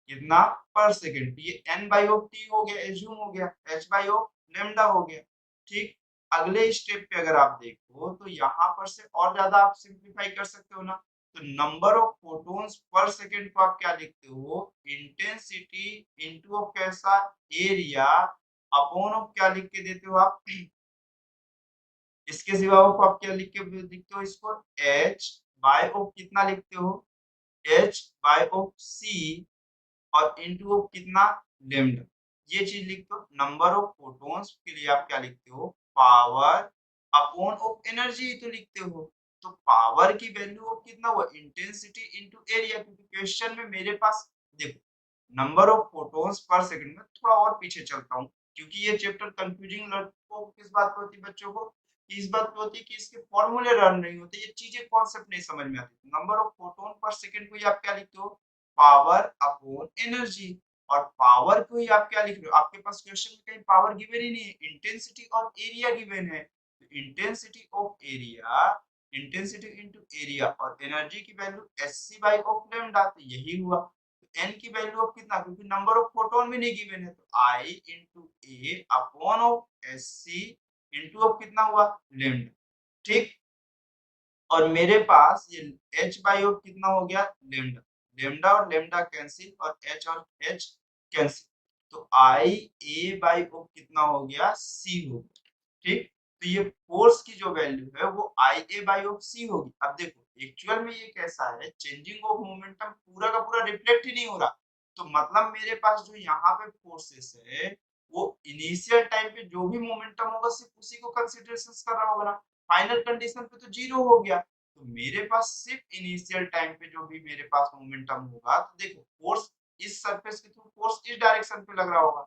कितना पर सेकंड। तो ये n बाई ऑफ टी हो गया, एज्यूम हो गया h बाई ऑफ लैम्डा हो गया। ठीक, अगले स्टेप पे अगर आप देखो तो यहाँ पर से और ज्यादा आप सिंप्लीफाई कर सकते हो ना, तो number of photons per second को आप क्या लिखते हो इंटेंसिटी इनटू ऑफ कैसा एरिया अपॉन ऑफ क्या लिख के देते हो आप इसके सिवा आप क्या लिख के लिखते हो इसको h बाय ऑफ कितना लिखते हो h बाय ऑफ c और इनटू कितना लैम्डा, ये चीज लिखते हो। नंबर ऑफ फोटॉन्स के लिए आप क्या लिखते हो पावर अपॉन ऑफ एनर्जी तो लिखते हो। तो पावर की वैल्यू ऑफ कितना हुआ इंटेंसिटी इनटू एरिया, क्योंकि क्वेश्चन में मेरे पास देखो number of photons per second में थोड़ा और पीछे चलता हूँ क्योंकि ये चैप्टर कंफ्यूजिंग लड़कों को किस बात पे होती है बच्चों को, इस बात पे होती है कि इसके फॉर्मूले रन नहीं होते, ये चीजें कॉन्सेप्ट नहीं समझ में आती। नंबर ऑफ फोटोन पर सेकंड को ही आप क्या लिखते हो पावर अपॉन एनर्जी, और पावर को ही आप क्या लिख रहे हो आपके पास क्वेश्चन में कहीं पावर गिवन ही नहीं है, इंटेंसिटी और एरिया गिवन है। तो intensity of area intensity into area और एनर्जी की value SC by of lambda, तो यही हुआ। तो एन की वैल्यू ऑफ कितना क्योंकि नंबर ऑफ फोटोन भी नहीं गिवन है तो आई into A upon of SC into of कितना हुआ लैम्डा। ठीक, और मेरे पास ये h बाई ऑफ कितना हो गया लेमडा, लेमडा और लेमडा कैंसिल और h कैंसिल, तो आई ए बाई ऑफ कितना हो गया सी हो गया। ठीक, तो ये फोर्स की जो वैल्यू है वो आई ए बाई ऑफ सी होगी। अब देखो एक्चुअल में ये कैसा है, चेंजिंग ऑफ मोमेंटम पूरा का पूरा रिफ्लेक्ट ही नहीं हो रहा, तो मतलब मेरे पास जो यहाँ पे फोर्सेस है वो इनिशियल टाइम पे जो भी मोमेंटम होगा सिर्फ उसी को कंसीडरेशन कर रहा होगा ना, फाइनल कंडीशन पे तो जीरो हो गया। तो मेरे पास सिर्फ इनिशियल टाइम पे जो भी मेरे पास मोमेंटम होगा, तो देखो फोर्स इस सरफेस के थ्रू फोर्स इस डायरेक्शन पे लग रहा होगा,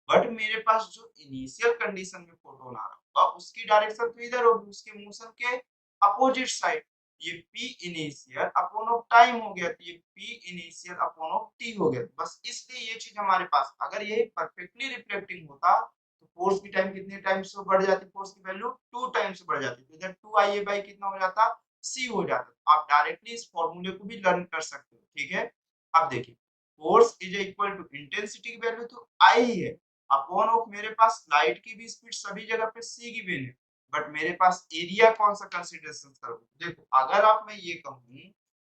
बट मेरे पास जो इनिशियल कंडीशन में फोटोन आ रहा होगा उसकी डायरेक्शन तो इधर होगी, उसके मोशन के अपोजिट साइड। ये P initial upon of time हो गया, तो ये P initial upon of T हो गया। बस इसलिए ये चीज हमारे पास, अगर ये परफेक्टली रिफ्लेक्टिंग होता तो फोर्स की टाइम कितने टाइम से बढ़ जाती, फोर्स की वैल्यू 2 टाइम से बढ़ जाती, तो इधर 2IA बाई कितना हो जाता C हो जाता। आप डायरेक्टली इस फॉर्मूले को भी लर्न कर सकते हो। ठीक है, अब देखिए force is equal to intensity की वैल्यू तो I ही है अपॉन ऑफ मेरे पास लाइट की भी स्पीड सभी जगह पे C गिवन है, बट मेरे पास एरिया कौन सा कंसीडरेशन करूँ। देखो अगर आप मैं ये कहूँ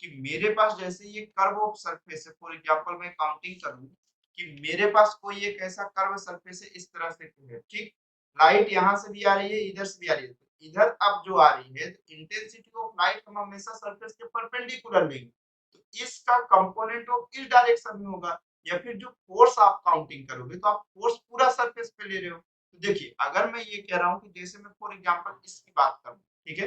कि मेरे पास जैसे ये कर्व ऑफ सरफेस है, फॉर एग्जांपल मैं काउंटिंग करूँ कि मेरे पास कोई एक ऐसा कर्व सरफेस है इस तरह से है, ठीक, लाइट यहाँ से भी आ रही है इधर से भी आ रही है, तो इधर अब जो आ रही है तो इंटेंसिटी ऑफ लाइट हम हमेशा सरफेस के परपेंडिकुलर लेंगे, तो इसका कंपोनेंट ऑफ इस डायरेक्शन में होगा, या फिर जो फोर्स आप काउंटिंग करोगे तो आप फोर्स पूरा सरफेस पे ले रहे हो। तो देखिए अगर मैं ये कह रहा हूँ कि जैसे मैं फॉर एग्जांपल इसकी बात करूँ, ठीक है,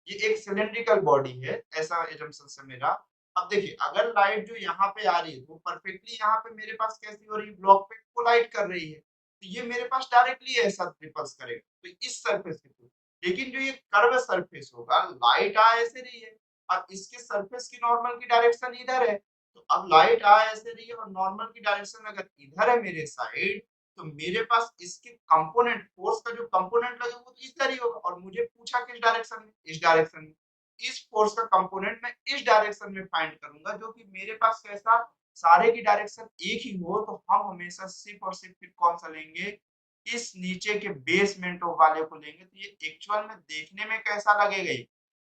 ये एक सिलिंड्रिकल बॉडी है ऐसा एजम्पशन से मेरा। अब देखिए अगर लाइट जो यहाँ पे आ रही है वो परफेक्टली यहाँ पे मेरे पास कैसी हो रही है, ब्लॉक पे कोलाइड कर रही है, तो ये मेरे पास डायरेक्टली ऐसा रिपल्स करेगा तो इस सरफेस के थ्रू। लेकिन जो ये कर्व सरफेस होगा, लाइट आ ऐसे रही है और इसके सरफेस की नॉर्मल की डायरेक्शन इधर है, तो अब लाइट आ ऐसे रही है और नॉर्मल की डायरेक्शन अगर इधर है मेरे साइड, तो मेरे पास इसके कंपोनेंट फोर्स का जो कंपोनेंट लगेगा वो तो इधर ही होगा, और मुझे पूछा किस डायरेक्शन में, इस डायरेक्शन में, इस फोर्स का कंपोनेंट मैं इस डायरेक्शन में फाइंड करूंगा, जो कि मेरे पास कैसा सारे की डायरेक्शन एक ही हो, तो हम हमेशा सिर्फ और सिर्फ फिर कौन सा लेंगे, इस नीचे के बेसमेंट वाले को लेंगे। तो ये एक्चुअल में देखने में कैसा लगेगा, ये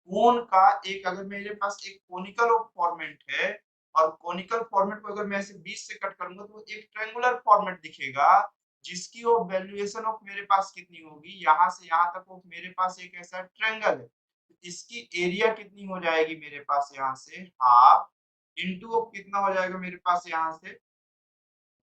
कोन का एक, अगर मेरे पास एक कोनिकल फॉर्मेट है और कोनिकल फॉर्मेट को अगर मैं ऐसे बीच से कट करूंगा तो एक ट्रायंगुलर फॉर्मेट दिखेगा, जिसकी वो वैल्यूएशन ऑफ मेरे पास कितनी होगी, यहाँ से यहाँ तक वो मेरे पास एक ऐसा ट्रायंगल है, तो इसकी एरिया कितनी हो जाएगी मेरे पास यहाँ से हाफ इंटू ऑफ कितना हो जाएगा मेरे पास यहाँ से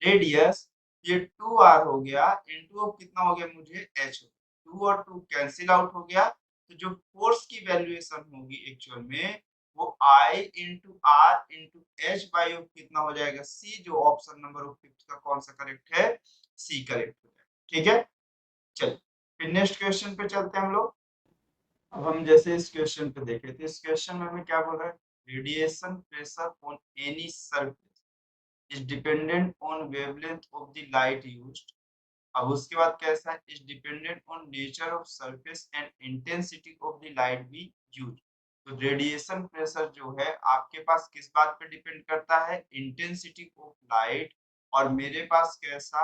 रेडियस, ये 2r हो गया इंटू ऑफ कितना हो गया मुझे h, 2 और 2 कैंसिल आउट हो गया, तो जो फोर्स की वैल्यूएशन होगी एक्चुअल में वो I into R into H by of कितना हो जाएगा c, जो ऑप्शन नंबर ऑफ फिफ्थ का कौन सा करेक्ट है, c करेक्ट हो जाएगा। ठीक है, चलिए फिर नेक्स्ट क्वेश्चन पे चलते हैं हम लोग। अब हम जैसे इस क्वेश्चन पे देखे थे, इस क्वेश्चन में हमें क्या बोल रहा है, radiation pressure on any surface is dependent on wavelength of the light used। अब उसके बाद कैसा है, is dependent on nature of surface and intensity of the light we use। तो रेडिएशन प्रेशर जो है आपके पास किस बात पे डिपेंड करता है, इंटेंसिटी ऑफ लाइट, और मेरे पास कैसा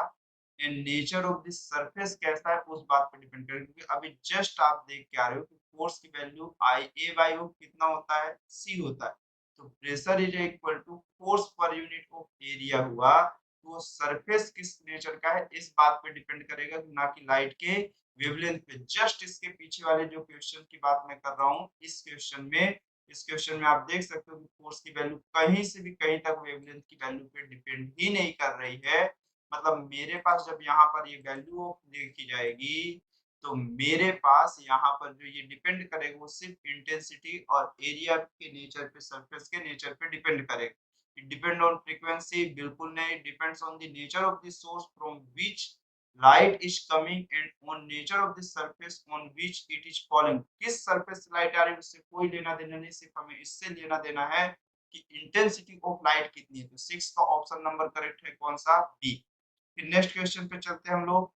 and nature of this surface कैसा है उस बात पे डिपेंड करेगा, क्योंकि अभी जस्ट आप देख के आ रहे हो कि फोर्स की value I A by of कितना होता है, सी होता है, तो pressure is equal to force per unit of area हुआ, तो सरफेस किस नेचर का है इस बात पे डिपेंड करेगा, ना कि लाइट के वेवलेंथ पे। जस्ट इसके पीछे वाले जो क्वेश्चन की बात मैं कर रहा हूँ, इस क्वेश्चन में आप देख सकते हो कि फोर्स की वैल्यू कहीं से भी कहीं तक वेवलेंथ की वैल्यू पे डिपेंड ही नहीं कर रही है। मतलब मेरे पास जब यहाँ पर ये वैल्यू देखी जाएगी, तो मेरे पास यहाँ पर जो ये डिपेंड करेगा वो सिर्फ इंटेंसिटी और एरिया के नेचर पे, सरफेस के नेचर पे डिपेंड करेगा। इट डिपेंड ऑन फ्रीक्वेंसी बिल्कुल नहीं, depends on the nature of the source from which light is coming and on nature of the surface on which it is falling. किस surface से light आ रही है उससे कोई लेना देना नहीं, सिर्फ हमें इससे लेना देना है कि इंटेंसिटी ऑफ लाइट कितनी है। तो 6 का ऑप्शन नंबर करेक्ट है कौन सा, बी। फिर नेक्स्ट क्वेश्चन पे चलते हैं हम लोग।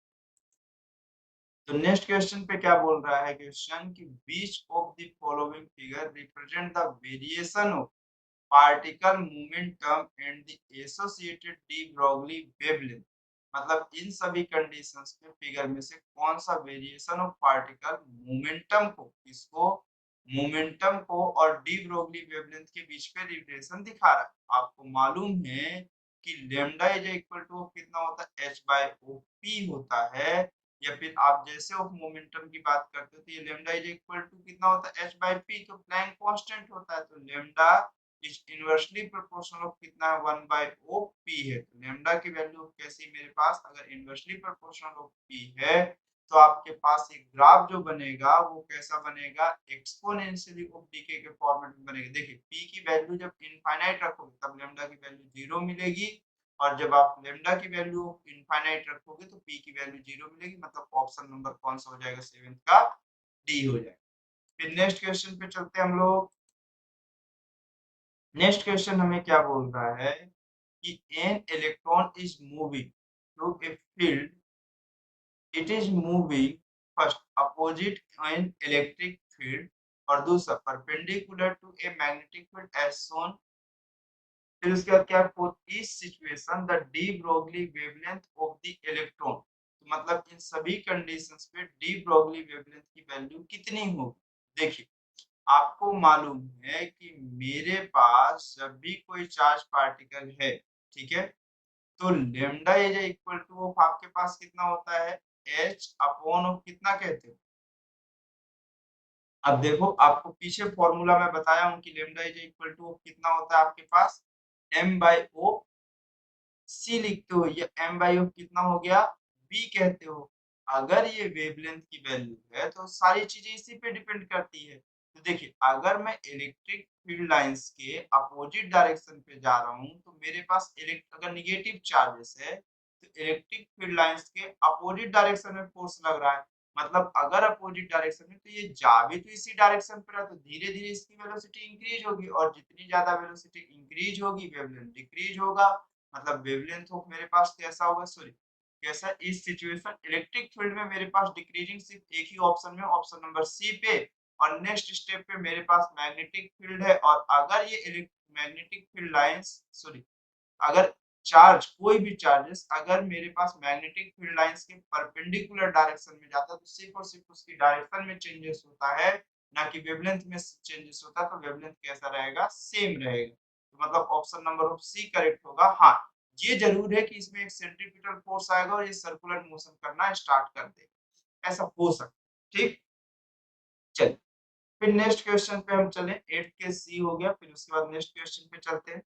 तो नेक्स्ट क्वेश्चन पे क्या बोल रहा है क्वेश्चन कि which of the following figure represent the variation of particle momentum and the associated de Broglie wavelength. मतलब इन सभी कंडीशंस पे फिगर में से कौन सा वेरिएशन ऑफ पार्टिकल मोमेंटम को किसको मोमेंटम को और डी ब्रोगली वेवलेंथ के बीच पे रिलेशन दिखा रहा है। आपको मालूम है कि लेमडा इज इक्वल टू कितना होता है, एच बाय ओ पी होता है, या फिर आप जैसे ऑफ मोमेंटम की बात करते हो तो ये लेमडा इज इक्वल टू कितना होता है, एच बाय पी, तो प्लैंक कांस्टेंट होता है, तो lambda is inversely proportional of कितना है, 1 बाय ओ पी है। तो लेमडा की वैल्यू कैसी मेरे पास, अगर इनवर्सली प्रोपोर्शनल ऑफ पी है तो आपके पास एक ग्राफ जो बनेगा वो कैसा बनेगा, एक्सपोनेंशियली ऑफ डीके के फॉर्मेट में बनेगा। देखिए पी की वैल्यू जब इनफाइनाइट रखोगे तब लेमडा की वैल्यू 0 मिलेगी, और जब आप लेमडा की वैल्यू इनफाइनाइट रखोगे तो पी की वैल्यू 0 मिलेगी, मतलब ऑप्शन नंबर कौन सा हो जाएगा, 7th का डी हो जाएगा। फिर नेक्स्ट क्वेश्चन पे चलते हैं हम लोग। नेक्स्ट क्वेश्चन हमें क्या बोल रहा है कि an electron is moving through a field, it is moving first opposite an electric field, और दूसरा perpendicular to a magnetic field as shown. फिर उसके बाद क्या, for each situation the de Broglie wavelength of the electron, तो मतलब इन सभी कंडीशंस पे डी ब्रोगली वेवलेंथ की वैल्यू कितनी होगी। देखिए आपको मालूम है कि मेरे पास जब भी कोई चार्ज पार्टिकल है, ठीक है, तो lambda is equal two of आपके पास कितना होता है, एच अपॉन ऑफ कितना कहते हो। अब देखो आपको पीछे फॉर्मूला में बताया हूँ कि lambda is equal two of कितना होता है आपके पास, एम बाई ओ सी लिखते हो, ये एम बाई ऑफ कितना हो गया, बी कहते हो। अगर ये वेवलेंथ की वैल्यू है तो सारी चीजें इसी पे डिपेंड करती है। तो देखिए अगर मैं इलेक्ट्रिक फील्ड लाइंस के अपोजिट डायरेक्शन पे जा रहा हूँ तो मेरे पास अगर निगेटिव चार्जेस है तो इलेक्ट्रिक फील्ड लाइंस के अपोजिट डायरेक्शन में फोर्स लग रहा है, मतलब अगर अपोजिट डायरेक्शन में तो ये जा भी तो इसी डायरेक्शन पर है, तो धीरे धीरे इसकी वेलोसिटी इंक्रीज होगी, और जितनी ज्यादा वेलोसिटी इंक्रीज होगी वेवलेंथ डिक्रीज होगा, मतलब वेवलेंथ ऑफ मेरे पास कैसा होगा, सॉरी कैसा, इस सिचुएशन इलेक्ट्रिक फील्ड में मेरे पास डिक्रीजिंग सिर्फ एक ही ऑप्शन में, ऑप्शन नंबर सी पे, और नेक्स्ट स्टेप पे मेरे पास मैग्नेटिक फील्ड है, और अगर ये मैग्नेटिक फील्ड लाइंस, सॉरी अगर चार्ज कोई भी चार्जेस अगर मेरे पास मैग्नेटिक फील्ड लाइंस के परपेंडिकुलर डायरेक्शन में जाता है तो सिर्फ और सिर्फ उसकी डायरेक्शन में चेंजेस होता है, ना कि वेवलेंथ में चेंजेस होता है, तो वेवलेंथ कैसा रहेगा, सेम रहेगा, तो मतलब option number of C correct होगा। हाँ ये जरूर है कि इसमें एक सेंट्रीपिटल फोर्स आएगा और ये सर्कुलर मोशन करना स्टार्ट कर देगा, ऐसा हो सकता है। ठीक, चलिए फिर नेक्स्ट क्वेश्चन पे हम चले, 8 के सी हो गया, फिर उसके बाद नेक्स्ट क्वेश्चन पे चलते हैं।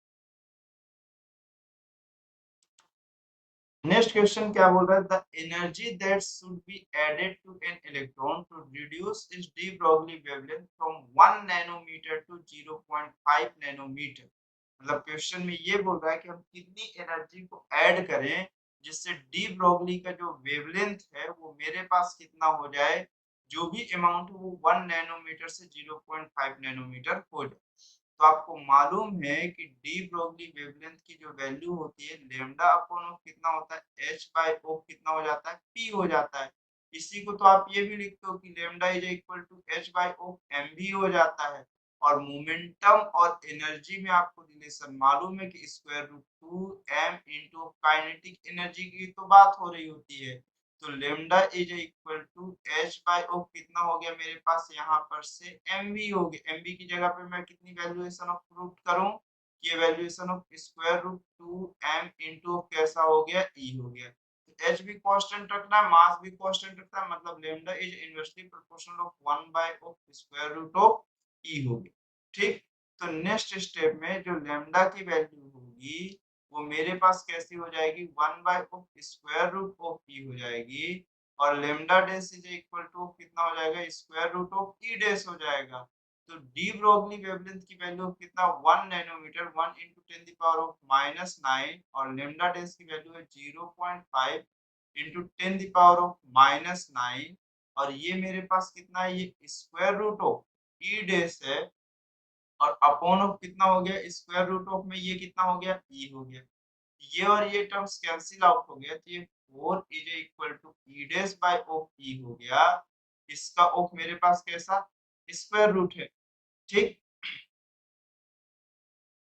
नेक्स्ट क्वेश्चन क्या बोल रहा है, the energy that should be added to an electron to reduce its de Broglie wavelength from 1 nanometre to 0.5 nanometre, मतलब क्वेश्चन में ये बोल रहा है कि हम कितनी एनर्जी को ऐड करें जिससे डी ब्रोगली का जो वेवलेंथ है वो मेरे पास कितना हो जाए, जो भी अमाउंट है वो 1 नैनोमीटर से 0.5 नैनोमीटर हो जाए। तो आपको मालूम है कि डी ब्रोगली वेवलेंथ की जो वैल्यू होती है लेमडा अपॉन ऑफ कितना होता है, एच बाय ओ कितना हो जाता है, पी हो जाता है। इसी को तो आप ये भी लिखते हो कि lambda is equal to H by O M भी हो जाता है। और मोमेंटम और एनर्जी में आपको रिलेशन मालूम है कि square root 2m into kinetic energy की तो बात हो रही होती है, तो lambda is equal to H by O कितना हो गया मेरे पास यहाँ पर से एम वी हो गया, एम वी की जगह पे मैं कितनी वैल्यूएशन ऑफ रूट करूं, ये valuation of square root 2m into कैसा हो गया, ई हो गया। तो एच भी कांस्टेंट रखना है, मास भी कांस्टेंट रखना है, मतलब lambda is inversely proportional of 1 by of square root of E हो गया। ठीक, तो नेक्स्ट स्टेप में जो लेमडा की वैल्यू होगी वो मेरे पास कैसी हो जाएगी, 1 by of square root of E हो जाएगी, और lambda dash is equal to कितना हो जाएगा, square root of E dash हो जाएगा। तो डी ब्रोगली वेवलेंथ की वैल्यू कितना, 1 nanometre, 1 into 10 the power of -9, और लेमडा डैश की वैल्यू है 0.5 into 10 the power of -9, और ये मेरे पास कितना है, ये square root of E dash है, और अपॉन ऑफ कितना हो गया, स्क्वायर रूट ऑफ में ये कितना हो गया, ई हो गया, ये और ये टर्म्स कैंसिल आउट हो गया, तो ये 4 is equal to E dash by of E हो गया। इसका ऑफ मेरे पास कैसा, स्क्वायर रूट है। ठीक,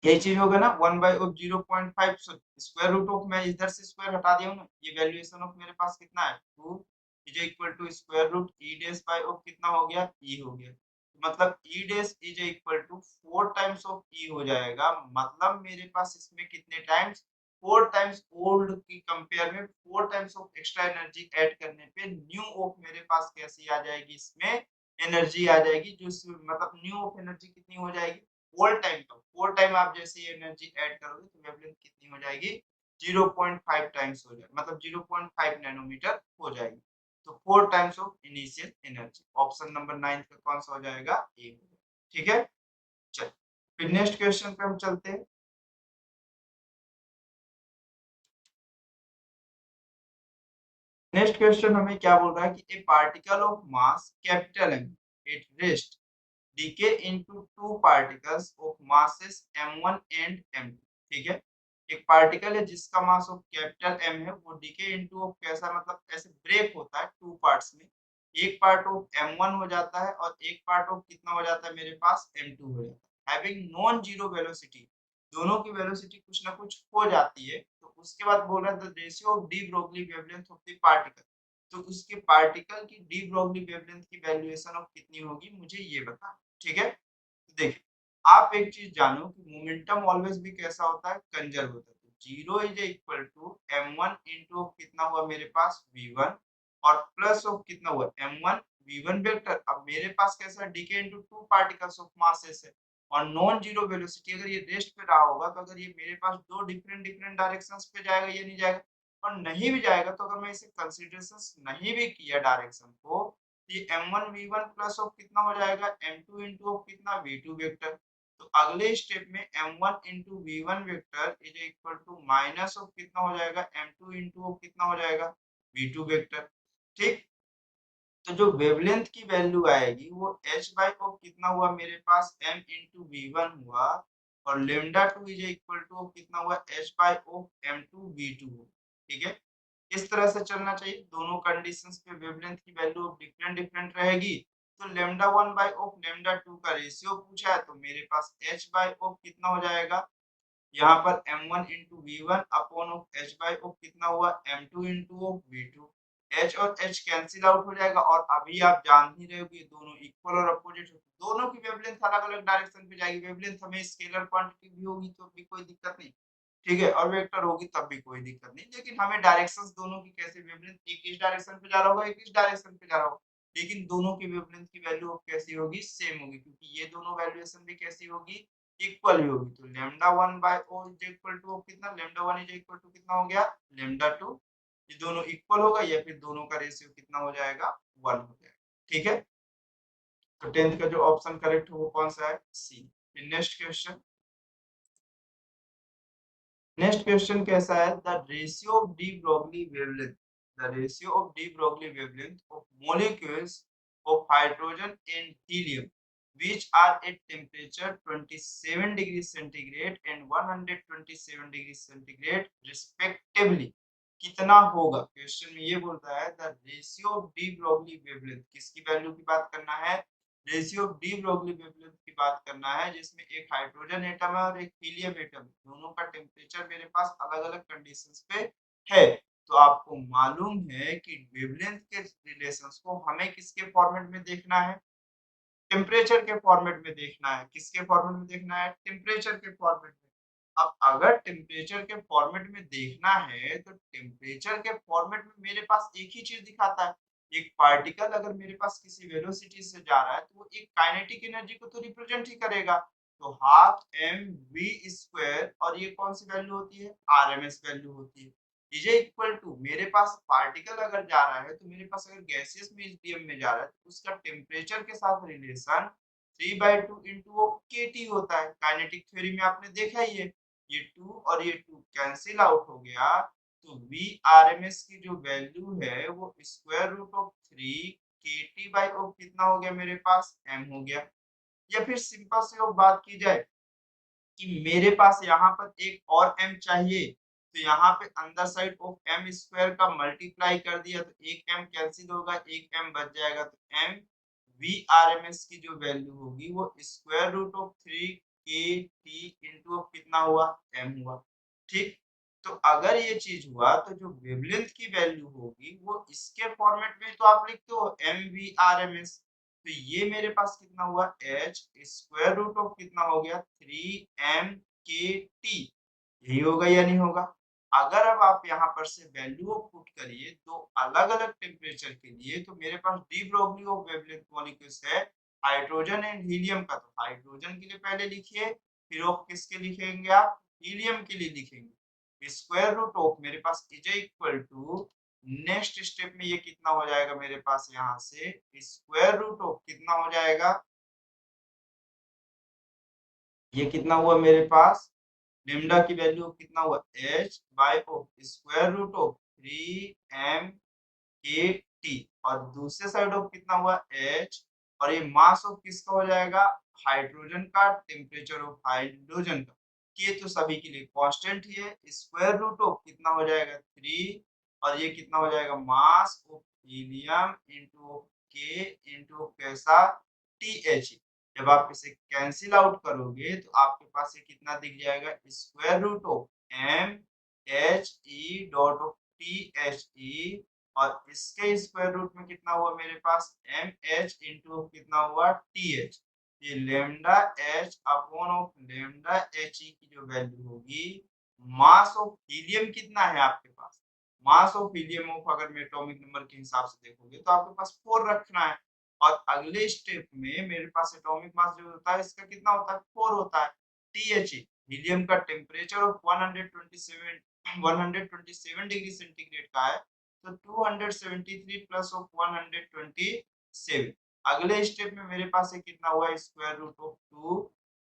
यही चीज होगा ना, 1 by of 0.5, square root of मैं इधर से स्क्वायर हटा दिया हूं ना, ये वैल्यूएशन ऑफ मेरे पास कितना है, 2 is equal to square root E dash by of कितना हो गया, ई हो गया। मतलब E dash is equal to 4 times of E हो जाएगा। मतलब मेरे पास इसमें कितने टाइम्स, 4 टाइम्स ओल्ड की कंपेयर में 4 times of extra energy add करने पे न्यू ऑफ मेरे पास कैसी आ जाएगी, इसमें एनर्जी आ जाएगी जो मतलब न्यू ऑफ एनर्जी कितनी हो जाएगी, ओल्ड टाइम का 4 टाइम आप जैसे ही एनर्जी ऐड करोगे तो वेवलेंथ कितनी हो जाएगी, 0.5 टाइम्स हो जाएगी, मतलब 0.5 नैनोमीटर हो जाएगी। तो 4 times of initial energy, option number 9 का कौन सा हो जाएगा, ए। ठीक है, चल फिर नेक्स्ट क्वेश्चन पे हम चलते हैं। नेक्स्ट क्वेश्चन हमें क्या बोल रहा है कि a particle of mass capital M at rest decay into two particles of masses m1 and m2। ठीक है, एक पार्टिकल है जिसका मास ऑफ कैपिटल M है, वो डीके इनटू ऑफ कैसा, मतलब ऐसे ब्रेक होता है टू पार्ट्स में। एक पार्ट ऑफ m1 हो जाता है और एक पार्ट ऑफ कितना हो जाता है मेरे पास m2 हो जाता है। हैविंग नॉन जीरो वेलोसिटी, दोनों की वेलोसिटी कुछ ना कुछ हो जाती है। तो उसके बाद बोल रहा है the ratio of D Broglie wavelength of the particle, तो उसके पार्टिकल की डी ब्रोगली वेवलेंथ की वैल्यूएशन ऑफ कितनी होगी, मुझे ये बता। ठीक है, तो देखिए आप एक चीज जानो कि मोमेंटम ऑलवेज भी कैसा होता है, कंजर्व होता है। तो zero is equal to m1 into कितना हुआ मेरे पास v1 और प्लस ऑफ कितना हुआ m1 v1 वेक्टर। अब मेरे पास कैसा decay into two particles of masses है और नॉन जीरो वेलोसिटी, अगर ये रेस्ट पे रहा होगा तो अगर ये मेरे पास दो डिफरेंट डिफरेंट डायरेक्शंस पे जाएगा, ये नहीं जाएगा। और नहीं भी जाएगा तो अगर मैं इसे कंसीडरेशंस नहीं भी किया डायरेक्शन को, ये m1 v1 प्लस ऑफ कितना हो जाएगा m2 इंटू ऑफ कितना v2 वेक्टर। तो अगले स्टेप में m1 into v1 vector is equal to minus of कितना हो जाएगा m2 इंटू ऑफ कितना हो जाएगा v2 वेक्टर। ठीक, तो जो वेवलेंथ की वैल्यू आएगी वो h बाई ऑफ कितना हुआ मेरे पास m इंटू v1 हुआ और lambda two is equal to कितना हुआ h by of m2 v2। ठीक है, इस तरह से चलना चाहिए। दोनों कंडीशंस पे वेवलेंथ की वैल्यू डिफरेंट डिफरेंट रहेगी। तो लेमडा 1 बाई ऑफ लेमडा 2 का रेशियो पूछा है तो मेरे पास h बाई ऑफ कितना हो जाएगा, यहाँ पर m1 into V1 upon of h by of कितना हुआ m2 into of v2। h और h कैंसिल आउट हो जाएगा और अभी आप जान ही रहे हो कि दोनों इक्वल और अपोजिट, दोनों की वेवलेंथ अलग अलग डायरेक्शन पे जाएगी। वेवलेंथ हमें स्केलर क्वांटिटी भी होगी तो भी कोई दिक्कत नहीं, ठीक है, और वेक्टर होगी तब भी कोई दिक्कत नहीं। लेकिन हमें डायरेक्शंस दोनों की कैसे, वेवलेंथ एक इस डायरेक्शन पे जा रहा होगा, एक इस डायरेक्शन पे जा रहा होगा, लेकिन दोनों की वेवलेंथ की वैल्यू कैसी होगी, सेम होगी, क्योंकि ये दोनों वैल्यूएशन भी कैसी होगी, इक्वल ही होगी। तो lambda 1 by O is equal to कितना, लैम्डा 1 इज इक्वल टू कितना हो गया, लैम्डा 2। ये दोनों इक्वल होगा या फिर दोनों का रेशियो कितना हो जाएगा, 1 हो जाएगा। ठीक है, तो 10th का जो ऑप्शन करेक्ट हो वो कौन सा है, सी। फिर नेक्स्ट क्वेश्चन, नेक्स्ट क्वेश्चन कैसा है, the ratio of D Broglie wavelength, the ratio of D Broglie wavelength of molecules of hydrogen and helium which are at temperature 27 degree centigrade and 127 degree centigrade respectively कितना होगा। Question में ये बोलता है the ratio of D Broglie wavelength, किसकी value की बात करना है, ratio of D Broglie wavelength की बात करना है, जिसमें एक हाइड्रोजन एटम है और एक हीलियम एटम है। दोनों का टेम्परेचर मेरे पास अलग-अलग कंडीशंस पे है। तो आपको मालूम है कि वेवलेंथ के रिलेशंस को हमें किसके फॉर्मेट में देखना है, टेम्परेचर के फॉर्मेट में देखना है। किसके फॉर्मेट में देखना है, टेम्परेचर के फॉर्मेट में। अब अगर टेम्परेचर के फॉर्मेट में देखना है तो टेम्परेचर के फॉर्मेट में मेरे पास एक ही चीज दिखाता है, एक पार्टिकल अगर मेरे पास किसी वेलोसिटी से जा रहा है तो वो एक काइनेटिक एनर्जी को तो रिप्रेजेंट ही करेगा। तो हाफ एम वी स्क्वायर, और ये कौन सी वैल्यू होती है, आरएमएस वैल्यू होती है। इज इक्वल टू मेरे पास पार्टिकल अगर जा रहा है तो मेरे पास अगर गैसियस मीडियम में जा रहा है तो उसका टेम्परेचर के साथ रिलेशन 3/2 इंटू के टी होता है। काइनेटिक थ्योरी में आपने देखा ही है, ये 2 और ये 2 कैंसिल आउट हो गया। तो वी आर एम एस की जो वैल्यू है वो स्क्वायर रूट ऑफ 3 के टी बाई ऑफ कितना हो गया मेरे पास, एम हो गया। या फिर सिंपल सी और बात की जाए कि मेरे पास यहाँ पर एक और m चाहिए, तो यहाँ पे अंदर साइड ऑफ m स्क्वायर का मल्टीप्लाई कर दिया तो एक m कैंसिल होगा, एक m बच जाएगा। तो m V R M S की जो वैल्यू होगी वो स्क्वायर रूट ऑफ 3 के टी इंटू कितना हुआ, m हुआ। ठीक, तो अगर ये चीज हुआ तो जो वेवलेंथ की वैल्यू होगी वो इसके फॉर्मेट में तो आप लिखते हो M V R M S, तो ये मेरे पास कितना हुआ h स्क्वायर रूट ऑफ कितना हो गया 3m/kT, यही होगा या नहीं होगा। अगर अब आप यहाँ पर से वैल्यू पुट करिए तो अलग अलग टेम्परेचर के लिए, तो मेरे पास de Broglie of wavelength molecules है हाइड्रोजन एंड हीलियम का। तो हाइड्रोजन के लिए पहले लिखिए, फिर आप किसके लिखेंगे, आप हीलियम के लिए लिखेंगे। स्क्वायर रूट ऑफ मेरे पास is equal to, next step में ये कितना हो जाएगा मेरे पास, यहाँ से स्क्वायर रूट ऑफ कितना हो जाएगा, ये कितना हुआ मेरे पास, लेमडा की वैल्यू कितना हुआ h by of square root of 3m/kT, और दूसरे साइड ऑफ कितना हुआ h, और ये मास ऑफ किसका हो जाएगा, हाइड्रोजन का, टेम्परेचर ऑफ हाइड्रोजन का। ये तो सभी के लिए कांस्टेंट ही है। स्क्वायर रूट ऑफ कितना हो जाएगा 3, और ये कितना हो जाएगा मास ऑफ हीलियम इनटू के इनटू कैसा TH। जब आप इसे कैंसिल आउट करोगे तो आपके पास ये कितना दिख जाएगा, square root of MHE dot of THE, और इसके स्क्वायर रूट में कितना हुआ मेरे पास MH इंटू कितना हुआ TH। ये lambda H upon of lambda HE की जो वैल्यू होगी, मास ऑफ हीलियम कितना है आपके पास, मास ऑफ हीलियम ऑफ, अगर मैं एटॉमिक नंबर के हिसाब से देखोगे तो आपके पास 4 रखना है। और अगले स्टेप में मेरे पास एटॉमिक मास जो होता है इसका कितना होता है 4 होता है। THE हीलियम का टेम्परेचर ऑफ 127 डिग्री सेंटीग्रेड का है, तो 273 प्लस ऑफ 127। अगले स्टेप में मेरे पास ये कितना हुआ square root of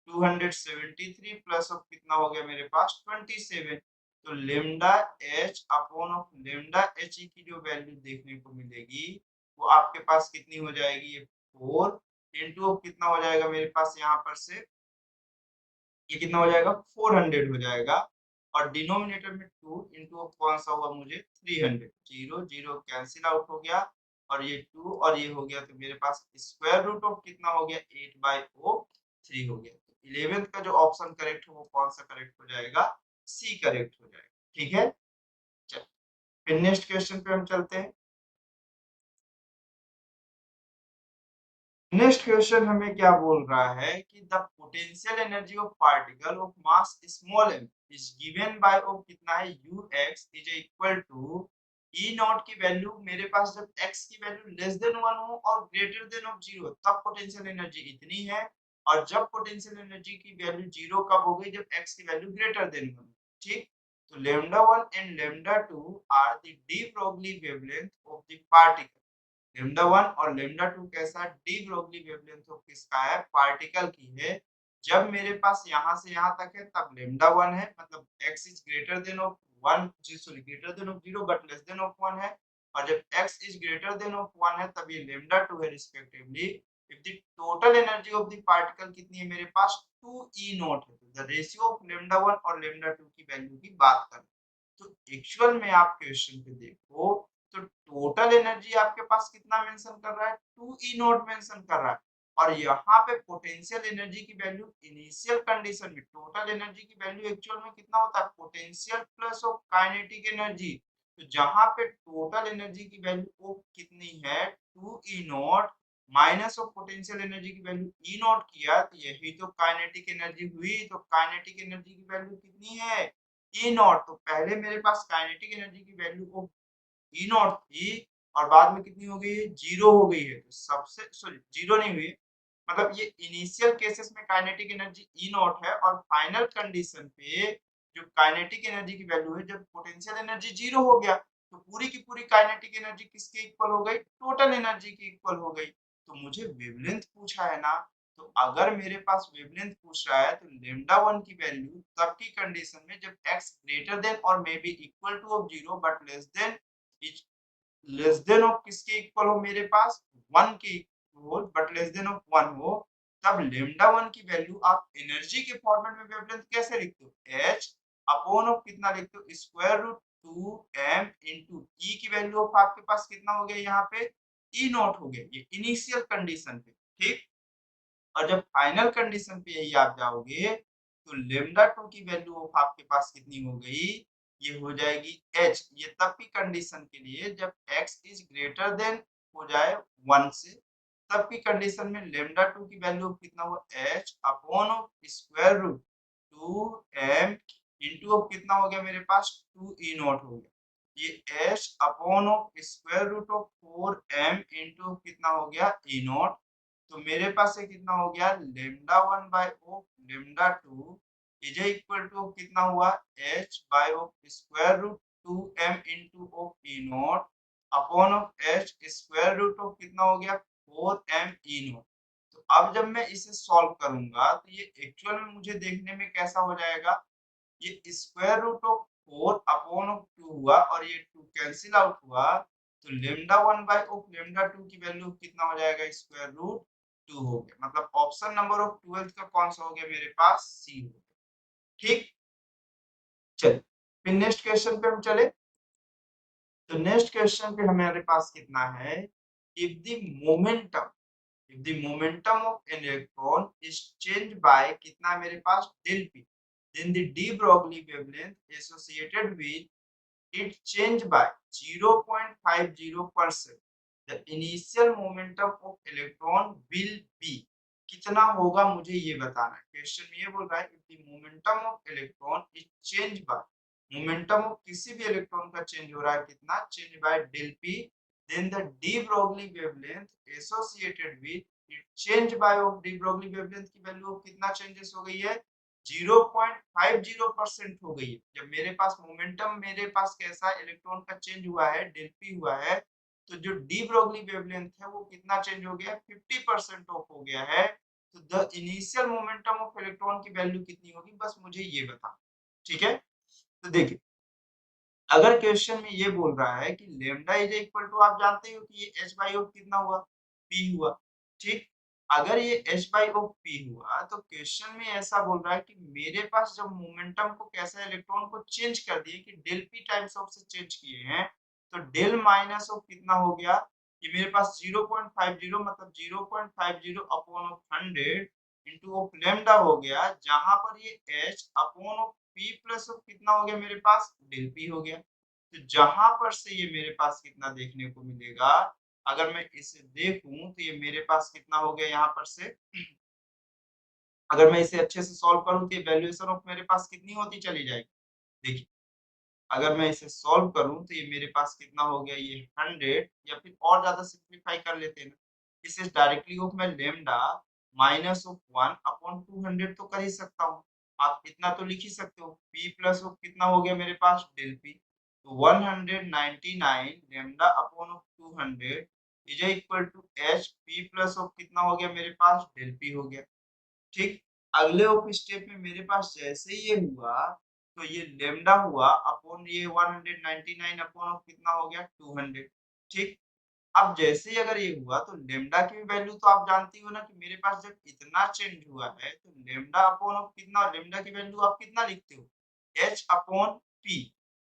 273 plus of कितना हो गया मेरे पास 27। तो lambda h upon of lambda h की जो वैल्यू देखने को मिलेगी वो आपके पास कितनी हो जाएगी, ये 4 इंटू कितना हो जाएगा मेरे पास यहाँ पर से, ये कितना हो जाएगा 400 हो जाएगा, और डिनोमिनेटर में 2 इंटू कौन सा हुआ मुझे 300, 0 0 कैंसिल आउट हो गया, और ये 2 और ये हो गया, तो मेरे पास स्क्वायर रूट ऑफ कितना हो गया 8/3 हो गया। तो 11th का जो ऑप्शन करेक्ट है वो कौन सा करेक्ट हो जाएगा, सी करेक्ट हो जाएगा। ठीक है, चल फिर नेक्स्ट क्वेश्चन पे हम चलते हैं। नेक्स्ट क्वेश्चन हमें क्या बोल रहा है कि the potential energy of particle of mass small m is given by of कितना है ux is equal to E not की वैल्यू, मेरे पास जब x की वैल्यू लेस देन 1 हो और ग्रेटर देन ऑफ 0 तब पोटेंशियल एनर्जी इतनी है, और जब पोटेंशियल एनर्जी की वैल्यू 0 कब हो गई, जब x की वैल्यू ग्रेटर देन 1। ठीक, तो lambda 1 and lambda 2 are the de Broglie wavelength of the particle. Lambda 1 और लैम्डा 2 कैसा डी ब्रोगली वेवलेंथ ऑफ किसका है, पार्टिकल की है। जब मेरे पास यहाँ से यहाँ तक है तब लैम्डा 1 है, मतलब x is greater than of 1, sorry greater than of 0 but less than of 1 है, और जब x is greater than of 1 है तब ये लैम्डा 2 है respectively. If the total energy of the particle कितनी है मेरे पास 2 E नॉट है, तो द रेशियो ऑफ लैम्डा 1 और लैम्डा 2 की वैल्यू की बात करें तो एक्चुअल में आप क्वेश्चन पे देखो तो टोटल एनर्जी आपके पास कितना मेंशन कर रहा है 2 E नॉट मेंशन कर रहा है, और यहाँ पे पोटेंशियल एनर्जी की वैल्यू इनिशियल कंडीशन में, टोटल एनर्जी की वैल्यू एक्चुअल में कितना होता है potential plus of kinetic energy. तो जहाँ पे टोटल एनर्जी की वैल्यू कितनी है 2 E not minus of potential energy की वैल्यू E नॉट किया, तो यही तो काइनेटिक एनर्जी हुई। तो काइनेटिक एनर्जी की वैल्यू कितनी है E नॉट, तो पहले मेरे पास काइनेटिक एनर्जी की वैल्यू ई नॉट थी और बाद में कितनी हो गई है 0 हो गई है। तो सबसे सॉरी 0 नहीं हुई, मतलब ये इनिशियल केसेस में काइनेटिक एनर्जी ई नॉट है, और फाइनल कंडीशन पे जो काइनेटिक एनर्जी की वैल्यू है जब पोटेंशियल एनर्जी 0 हो गया तो पूरी की पूरी काइनेटिक एनर्जी किसके इक्वल हो गई, टोटल एनर्जी की इक्वल हो गई। तो मुझे वेवलेंथ पूछा है ना, तो अगर मेरे पास वेवलेंथ पूछ रहा है तो लैम्डा 1 की वैल्यू तब की कंडीशन में जब x ग्रेटर देन और may be equal two of 0 but less than of किसके इक्वल हो मेरे पास 1 के हो, बट लेस देन ऑफ 1 हो, तब लैम्डा 1 की वैल्यू आप एनर्जी के फॉर्मेट में वेवलेंथ कैसे लिखते हो h अपॉन ऑफ कितना लिखते हो square root 2m into e की वैल्यू ऑफ आपके पास कितना हो गया यहाँ पे e नॉट हो गया, ये इनिशियल कंडीशन पे। ठीक, और जब फाइनल कंडीशन पे यही आप जाओगे तो लेमडा 2 की वैल्यू ऑफ आपके पास कितनी हो गई, ये हो जाएगी h। ये तब की कंडीशन के लिए जब x इज ग्रेटर देन हो जाए 1 से, तब की कंडीशन में लेमडा टू की वैल्यू कितना हुआ h upon of square root 2m into of कितना हो गया मेरे पास 2 ई नॉट हो गया, ये h upon of square root of 4m into कितना हो गया ई नॉट। तो मेरे पास ये कितना हो गया lambda 1 by of lambda 2 is equal to कितना हुआ h by of square root 2m into of E not upon of h square root of कितना हो गया 4m ई नॉट। तो अब जब मैं इसे सॉल्व करूंगा तो ये एक्चुअल में मुझे देखने में कैसा हो जाएगा, ये square root of 4 upon of 2 हुआ और ये 2 कैंसिल आउट हुआ, तो लेमडा 1 बाय ऑफ लेमडा 2 की वैल्यू कितना हो जाएगा स्क्वायर रूट 2 हो गया। मतलब ऑप्शन नंबर ऑफ 12th का कौन सा हो गया मेरे पास सी हो गया। ठीक, चलिए फिर नेक्स्ट क्वेश्चन पे हम चले। तो नेक्स्ट क्वेश्चन पे हमारे पास कितना है, if the momentum if the momentum of an electron is changed by कितना है मेरे पास del p, then the de Broglie wavelength associated with it changed by 0.50%, the initial momentum of electron will be कितना होगा मुझे ये बताना है। Question में ये बोल रहा है if the momentum of electron is changed by, momentum of किसी भी इलेक्ट्रॉन का चेंज हो रहा है कितना change bye del p, then the de Broglie wavelength associated with it change by of de Broglie wavelength की वैल्यू कितना changes हो गई है 0.50% हो गई है। जब मेरे पास मोमेंटम मेरे पास कैसा इलेक्ट्रॉन का चेंज हुआ है del p हुआ है, तो जो डी ब्रोगली वेवलेंथ है वो कितना चेंज हो गया 50% ऑफ हो गया है। तो the initial momentum of electron की वैल्यू कितनी होगी बस मुझे ये बता। ठीक है, तो देखिए अगर क्वेश्चन में ये बोल रहा है कि लेमडा इज इक्वल टू, आप जानते हो कि ये h बाई ऑफ कितना हुआ p हुआ। ठीक, अगर ये h बाई ऑफ p हुआ तो क्वेश्चन में ऐसा बोल रहा है कि मेरे पास जब मोमेंटम को कैसा इलेक्ट्रॉन को चेंज कर दिए कि डेल p टाइम्स ऑफ से चेंज किए हैं, तो डेल माइनस ऑफ कितना हो गया, ये मेरे पास 0.50 मतलब 0.50 upon of 100 into of lambda हो गया, जहां पर ये h upon of p plus of कितना हो गया मेरे पास डेल p हो गया। तो जहां पर से ये मेरे पास कितना देखने को मिलेगा, अगर मैं इसे देखूं तो ये मेरे पास कितना हो गया यहाँ पर से, अगर मैं इसे अच्छे से सॉल्व करूं तो ये वैल्यूएशन ऑफ मेरे पास कितनी होती चली जाएगी। देखिए अगर मैं इसे सॉल्व करूं तो ये मेरे पास कितना हो गया ये 100, या फिर और ज्यादा सिंपलीफाई कर लेते हैं ना, इसे डायरेक्टली ऑफ मैं लेमडा माइनस ऑफ 1 अपॉन 200 तो कर ही सकता हूँ। आप इतना तो लिख ही सकते हो, p प्लस ऑफ कितना हो गया मेरे पास डेल p, तो 199 lambda upon of 200 is equal to h p plus of कितना हो गया मेरे पास डेल p हो गया। ठीक, अगले ऑफ स्टेप में मेरे पास जैसे ही ये हुआ तो ये लेमडा हुआ अपॉन ये 199 अपॉन ऑफ कितना हो गया 200। ठीक, अब जैसे ही अगर ये हुआ तो लेमडा की वैल्यू तो आप जानती हो ना कि मेरे पास जब इतना चेंज हुआ है तो लेमडा अपॉन ऑफ कितना, लेमडा की वैल्यू आप कितना लिखते हो h अपॉन p,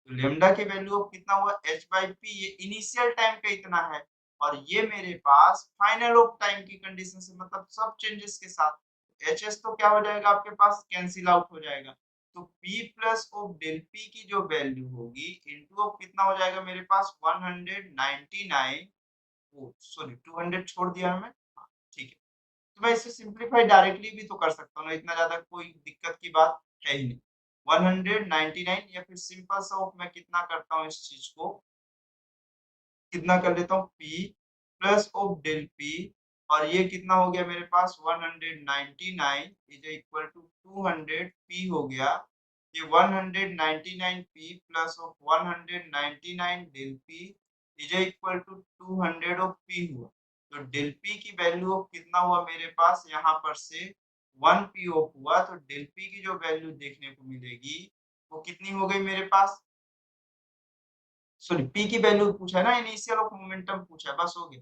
तो लेमडा की वैल्यू ऑफ कितना हुआ h बाई p, ये इनिशियल टाइम पे इतना है और ये मेरे पास फाइनल ऑफ टाइम की कंडीशन से मतलब सब चेंजेस के साथ एच एस तो क्या हो जाएगा आपके पास कैंसिल आउट हो जाएगा। तो p plus of del p की जो वैल्यू होगी इनटू ऑफ कितना हो जाएगा मेरे पास 199, ओ सॉरी 200 छोड़ दिया है मैं, हाँ, ठीक है। तो मैं इसे सिंपलीफाई डायरेक्टली भी तो कर सकता हूँ ना, इतना ज्यादा कोई दिक्कत की बात है ही नहीं। 199 या फिर सिंपल सा ऑफ मैं कितना करता हूँ इस चीज को, कितना कर लेता हूँ p plus of del p, और ये कितना हो गया मेरे पास 199 इज इक्वल टू 200 p हो गया। ये 199 p plus of 199 del p is equal to 200 of p हुआ। तो डेल p की वैल्यू ऑफ कितना हुआ मेरे पास यहाँ पर से 1 p ऑफ हुआ, तो डेल p की जो वैल्यू देखने को मिलेगी वो कितनी हो गई मेरे पास, सॉरी पी की वैल्यू पूछा है ना, इनिशियल ऑफ मोमेंटम पूछा है, बस हो गया।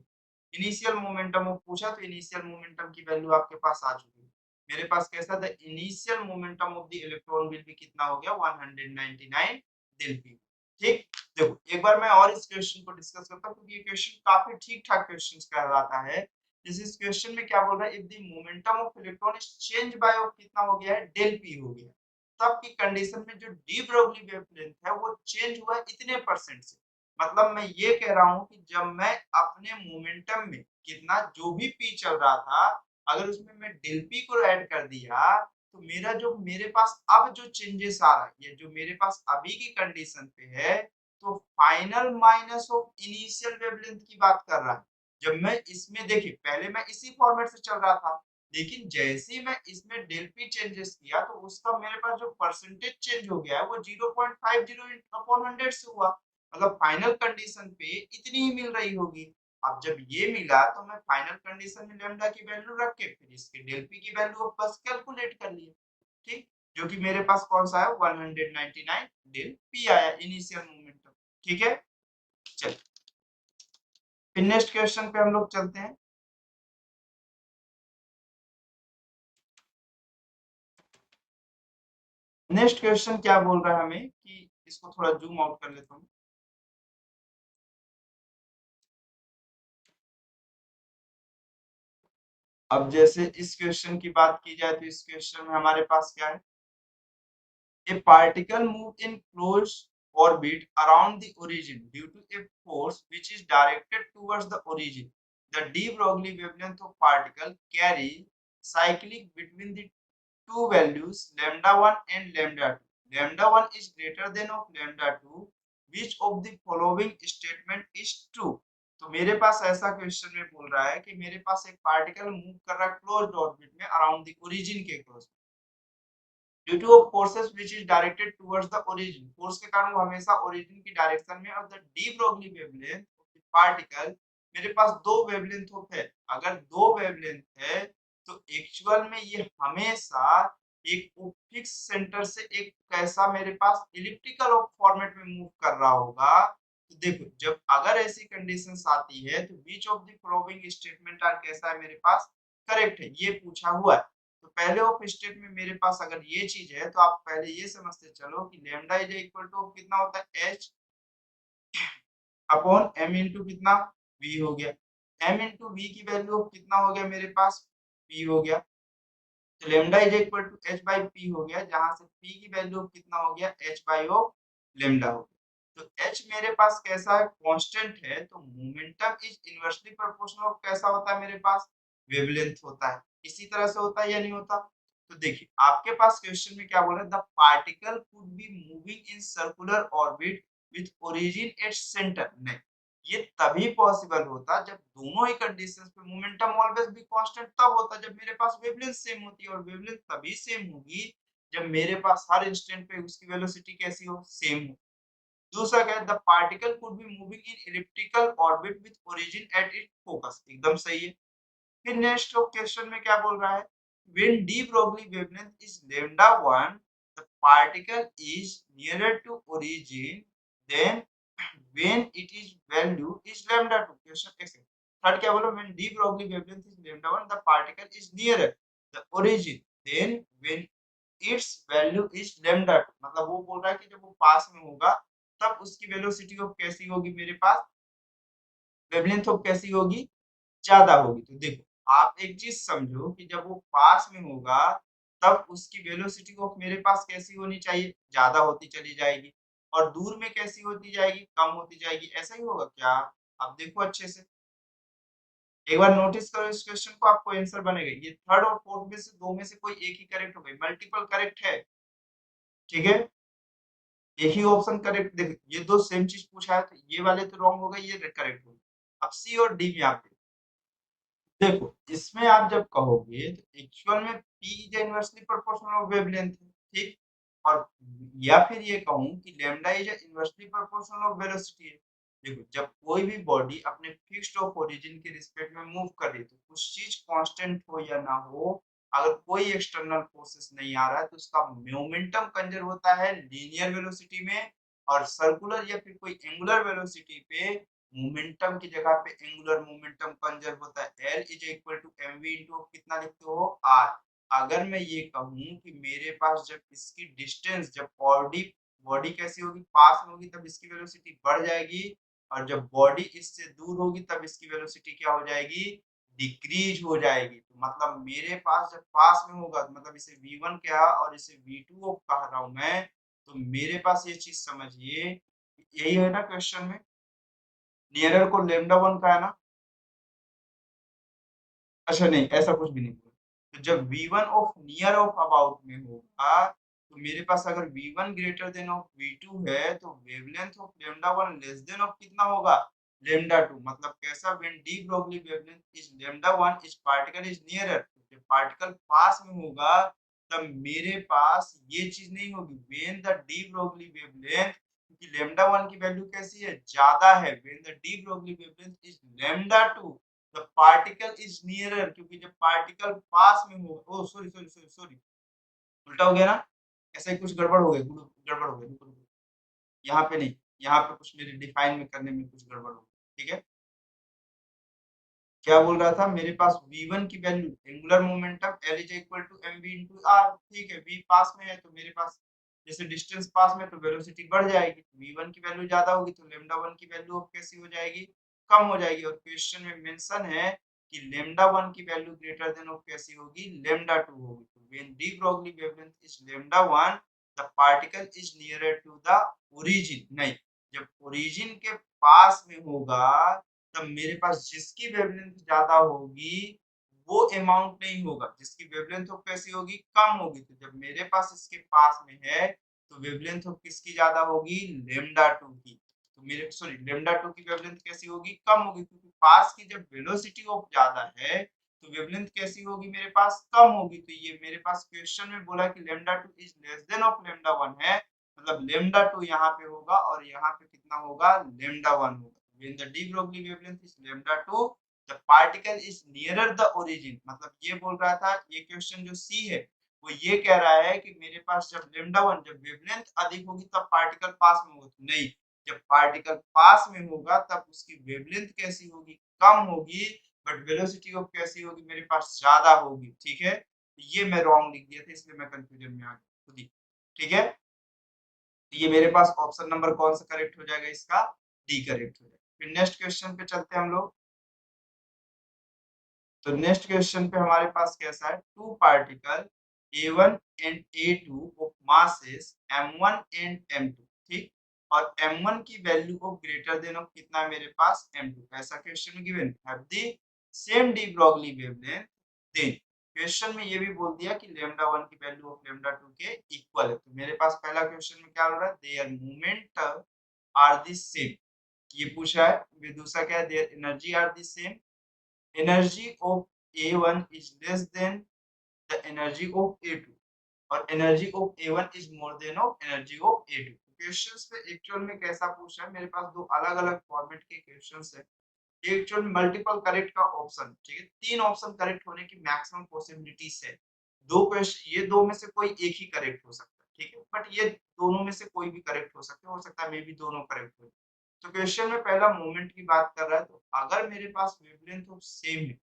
इनिशियल मोमेंटम ऑफ पूछा तो इनिशियल मोमेंटम की वैल्यू आपके पास आ चुकी है। मेरे पास कैसा था initial momentum of the electron will be कितना हो गया 199 दिल पी। ठीक, देखो एक बार मैं और इस क्वेश्चन को डिस्कस करता हूं क्योंकि ये क्वेश्चन काफी ठीक-ठाक क्वेश्चंस कहलाता है। इस क्वेश्चन में क्या बोल रहा है if the momentum of electron is change bye of कितना हो गया है डेल पी हो गया, तब की कंडीशन में जो डी ब्रोगली वेवलेंथ है वो चेंज हुआ है इतने परसेंट से। मतलब मैं ये कह रहा हूँ कि जब मैं अपने मोमेंटम में कितना जो भी पी चल रहा था, अगर उसमें मैं डेल पी को ऐड कर दिया, तो मेरा जो मेरे पास अब जो चेंजेस आ रहा है, ये जो मेरे पास अभी की कंडीशन पे है, तो final minus of initial wavelength की बात कर रहा है। जब मैं इसमें देखिए पहले मैं इसी फॉर्मेट से चल रहा था, लेकिन जैसे ही मैं इसमें डेल पी चेंजेस किया तो उसका मेरे पास जो परसेंटेज चेंज हो गया है वो 0.50 अपॉन 100 से हुआ। मतलब फाइनल कंडीशन पे इतनी ही मिल रही होगी। अब जब ये मिला तो मैं फाइनल कंडीशन में लैम्डा की वैल्यू रख के फिर इसके डेल पी की वैल्यू बस कैलकुलेट कर लिए। ठीक, जो कि मेरे पास कौन सा है 199 डेल पी आया इनिशियल मोमेंटम। ठीक है, चलिए फिर नेक्स्ट क्वेश्चन पे हम लोग चलते हैं। नेक्स्ट क्वेश्चन क्या बोल रहा है हमें कि इसको थोड़ा जूम आउट कर लेता हूँ। अब जैसे इस क्वेश्चन की बात की जाए तो इस क्वेश्चन में हमारे पास क्या है, a particle move in closed orbit around the origin due to a force which is directed towards the origin. The de Broglie wavelength of particle carry cyclic between the two values lambda 1 and lambda 2. Lambda 1 is greater than of lambda 2. Which of the following statement is true? तो मेरे पास ऐसा question में बोल रहा है कि मेरे पास एक पार्टिकल मूव कर रहा है क्लोज्ड ऑर्बिट में अराउंड द ओरिजिन के close, due two forces which is directed towards the origin. Force के कारण वो हमेशा ओरिजिन की डायरेक्शन में, और the de Broglie wavelength of the particle, मेरे पास दो वेवलेंथ है। अगर दो वेवलेंथ है तो एक्चुअल में ये हमेशा एक फिक्स सेंटर से एक कैसा मेरे पास इलिप्टिकल फॉर्मेट में मूव कर रहा होगा। तो देखो जब अगर ऐसी कंडीशंस आती है तो which of the following statement are कैसा है मेरे पास करेक्ट है, ये पूछा हुआ है। तो पहले ऑफ स्टेट में मेरे पास अगर ये चीज है तो आप पहले ये समझते चलो कि लैम्डा इज इक्वल टू कितना होता है एच अपॉन एम इंटू कितना वी हो गया। एम इंटू वी की वैल्यू कितना हो गया मेरे पास पी हो गया। तो lambda is equal to H by P हो गया, जहां से पी की वैल्यू कितना हो गया एच बाई ऑफ लैम्डा हो गया। तो एच मेरे पास कैसा है कांस्टेंट है, तो momentum is inversely proportional of कैसा होता है मेरे पास वेवलेंथ होता है। इसी तरह से होता है या नहीं होता। तो देखिए आपके पास क्वेश्चन में क्या बोला, the particle could be moving in circular orbit with origin at centre. नहीं, ये तभी पॉसिबल होता जब दोनों ही कंडीशंस पे मोमेंटम ऑलवेज भी कांस्टेंट तब होता जब मेरे पास वेवलेंथ सेम होती है, और वेवलेंथ तभी सेम होगी जब मेरे पास हर इंस्टेंट पे उसकी वेलोसिटी कैसी हो सेम हो। दूसरा क्या है, the particle could be moving in elliptical orbit with origin at it focus, एकदम सही है। फिर नेक्स्ट क्वेश्चन में क्या बोल रहा है, when d Broglie wavelength is lambda 1, the particle is nearer to origin than when it is value is lambda 2। Question एक सेकंड, थर्ड क्या बोला, when d Broglie wavelength is lambda 1 the particle is nearer the origin then when its value is lambda 2। मतलब वो बोल रहा है कि जब वो पास में होगा तब उसकी वेलोसिटी ऑफ कैसी होगी मेरे पास, वेवलेंथ ऑफ कैसी होगी ज्यादा होगी। तो देखो आप एक चीज समझो कि जब वो पास में होगा तब उसकी वेलोसिटी ऑफ मेरे पास कैसी होनी चाहिए, ज्यादा होती चली जाएगी, और दूर में कैसी होती जाएगी, कम होती जाएगी। ऐसा ही होगा क्या, आप देखो अच्छे से एक बार नोटिस करो इस क्वेश्चन को, आपको आंसर बनेगा। ये थर्ड और फोर्थ में से दो में से कोई एक ही करेक्ट हो गई, मल्टीपल करेक्ट है। ठीक है, एक ही ऑप्शन करेक्ट, देखो ये दो सेम चीज पूछा है तो ये वाले तो रॉन्ग हो गए, ये करेक्ट हो गए। अब सी और डी में आप देखो, इसमें आप जब कहोगे तो एक्चुअल में P is inversely proportional of wavelength है, ठीक। और या फिर ये कहूं कि lambda is inversely proportional of velocity है। देखो जब कोई भी बॉडी अपने फिक्स्ड ऑफ ओरिजिन के रिस्पेक्ट में मूव कर रही है तो कुछ चीज कांस्टेंट हो या ना हो, अगर कोई एक्सटर्नल फोर्सेस नहीं आ रहा है तो उसका मोमेंटम कंजर्व होता है लीनियर वेलोसिटी में, और सर्कुलर या फिर कोई एंगुलर वेलोसिटी पे मोमेंटम की जगह पे एंगुलर मोमेंटम कंजर्व होता है। L is equal to M V into कितना लिखते हो आर। अगर मैं ये कहूँ कि मेरे पास जब इसकी डिस्टेंस, जब बॉडी बॉडी कैसी होगी पास में होगी तब इसकी वेलोसिटी बढ़ जाएगी, और जब बॉडी इससे दूर होगी तब इसकी वेलोसिटी क्या हो जाएगी, डिक्रीज हो जाएगी। तो मतलब मेरे पास जब पास में होगा तो मतलब इसे V1 कहा और इसे V2 कह रहा हूं मैं, तो मेरे पास ये चीज समझिए, यही है ना क्वेश्चन में। नियरर को लेमडा 1 का है ना? अच्छा नहीं, ऐसा कुछ भी नहीं हुआ। तो जब V1 of near of about में होगा, तो मेरे पास अगर V1 greater than of V2 है, तो wavelength of lambda 1 less than of कितना होगा? लैम्डा 2। मतलब कैसा? When de Broglie wavelength is lambda 1 is particle is nearer. जब पार्टिकल पास में होगा, तब मेरे पास ये चीज नहीं होगी। When the de Broglie wavelength, क्योंकि लैम्डा 1 की वैल्यू कैसी है? ज्यादा है। When the de Broglie wavelength is lambda 2, the particle is nearer, क्योंकि जब पार्टिकल पास में हो, ओ सॉरी सॉरी सॉरी सॉरी, उल्टा हो गया ना? ऐसा ही कुछ गड़बड़ हो गया, गड़बड़ हो गया, रुको रुको, यहाँ पे नहीं, यहाँ पे कुछ मेरे डिफाइन में करने में कुछ गड़बड़ हो गई, ठीक है? क्या बोल रहा था? मेरे पास v1 की value angular momentum L is equal to mv into r, ठीक है? v पास में है तो मेरे पास जैसे डिस्टेंस पास में तो वेलोसिटी बढ़ जाएगी, v1 की वैल्यू ज्यादा होगी तो लैम्डा 1 की वैल्यू अब कैसी हो जाएगी? कम हो जाएगी। और क्वेश्चन में मेंशन है कि लैम्डा 1 की वैल्यू ग्रेटर देन ऑफ कैसी होगी? लैम्डा 2 होगी। तो when de Broglie wavelength is lambda 1, the particle is nearer to the origin. नहीं, जब ओरिजिन के पास में होगा, तब मेरे पास जिसकी वेवलेंथ ज्यादा होगी वो अमाउंट नहीं होगा, जिसकी वेवलेंथ ऑफ कैसी होगी? कम होगी। तो जब मेरे पास इसके पास में है, तो वेवलेंथ ऑफ किसकी ज्यादा होगी? लैम्डा 2 की। तो मेरे सॉरी लैम्डा 2 की वेवलेंथ कैसी होगी? कम होगी, क्योंकि पास की जब वेलोसिटी ऑफ ज्यादा है, तो वेवलेंथ कैसी होगी? मेरे पास कम होगी। तो ये मेरे पास क्वेश्चन में बोला कि lambda 2 is less than of lambda 1 है, मतलब लैम्डा 2 यहाँ पे होगा और यहाँ पे कितना होगा? लैम्डा 1 होगा। When the de Broglie wavelength is lambda 2, the particle is nearer the origin। मतलब ये बोल रहा था, ये क्वेश्चन जो सी है वो ये कह रहा है कि मेरे पास जब लैम्डा 1 जब वेवलेंथ अधिक होगी तब पार्टिकल पास में होगा। तो नहीं, जब पार्टिकल पास में होगा तब उसकी वेवलेंथ कैसी होगी? कम होगी, बट वेलोसिटी ऑफ कैसी होगी? मेरे पास ज्यादा होगी, ठीक है? ये मैं रॉन्ग लिख दिया था, इसलिए मैं कंफ्यूजन में आ गया खुद ही, ठीक है? तो ये मेरे पास ऑप्शन नंबर कौन सा करेक्ट हो जाएगा? इसका डी करेक्ट हो जाएगा। फिर नेक्स्ट क्वेश्चन पे चलते हैं हम लोग। तो नेक्स्ट क्वेश्चन पे हमारे पास कैसा है? Two particle A1 and A2 of masses M1 and M2, ठीक? और M1 की value of greater than of कितना है मेरे पास? M2। ऐसा question given have the same de Broglie wavelength, then question में ये भी बोल दिया कि लैम्डा 1 की वैल्यू ऑफ लैम्डा 2 के इक्वल है। तो मेरे पास पहला क्वेश्चन में क्या हो रहा है? Their moment are the same, ये पूछा है। फिर दूसरा क्या है? Their energy are the same, energy of A1 is less than the energy of A2 और energy of A1 is more than of energy of A2। Questions पे actual में कैसा पूछा है? मेरे पास दो अलग-अलग फॉर्मेट के क्वेश्चंस है। ये एक्चुअल मल्टीपल करेक्ट का ऑप्शन, ठीक है? तीन ऑप्शन करेक्ट होने की मैक्सिमम पॉसिबिलिटीज है। दो क्वेश्चन, ये दो में से कोई एक ही करेक्ट हो सकता है, ठीक है? बट ये दोनों में से कोई भी करेक्ट हो सकता है मे बी दोनों करेक्ट हो। तो क्वेश्चन में पहला मोमेंट की बात कर रहा है, तो अगर मेरे पास वेवलेंथ ऑफ सेम है,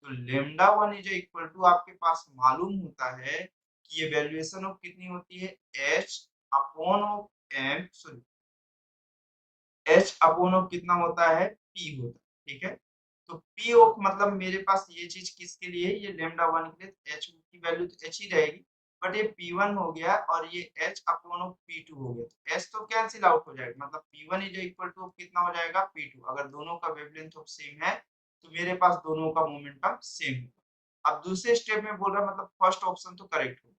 तो लैम्डा 1 इज इक्वल टू आपके पास मालूम होता है कि ये वैल्यूएशन ऑफ कितनी होती है? h upon of m sorry h upon of कितना होता है? p होता है, ठीक है? तो p ऑफ मतलब मेरे पास ये चीज किसके लिए? ये लैम्डा 1 के लिए h की वैल्यू तो h ही रहेगी, बट ये p1 हो गया और ये h अपॉन ऑफ p2 हो गया। तो h तो कैंसिल आउट हो जाएगा, मतलब p1 इज इक्वल टू कितना हो जाएगा? p2। अगर दोनों का वेवलेंथ ऑफ सेम है, तो मेरे पास दोनों का मोमेंटम सेम होगा। अब दूसरे स्टेप में बोल रहा है, मतलब फर्स्ट ऑप्शन तो करेक्ट हो।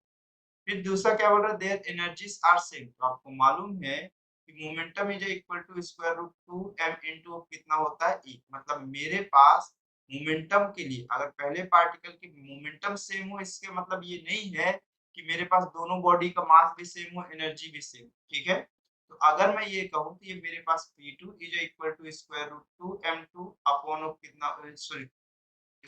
फिर दूसरा क्या बोल रहा है? Their energies are same. तो आपको मालूम है कि momentum is equal to square root 2 m into कितना होता है? e। मतलब मेरे पास मोमेंटम के लिए अगर पहले पार्टिकल की मोमेंटम सेम हो, इसके मतलब ये नहीं है कि मेरे पास दोनों बॉडी का मास भी सेम हो, एनर्जी भी सेम, ठीक है? तो अगर मैं ये कहूँ तो ये मेरे पास P2 is equal to square root 2 m2 upon of कितना sorry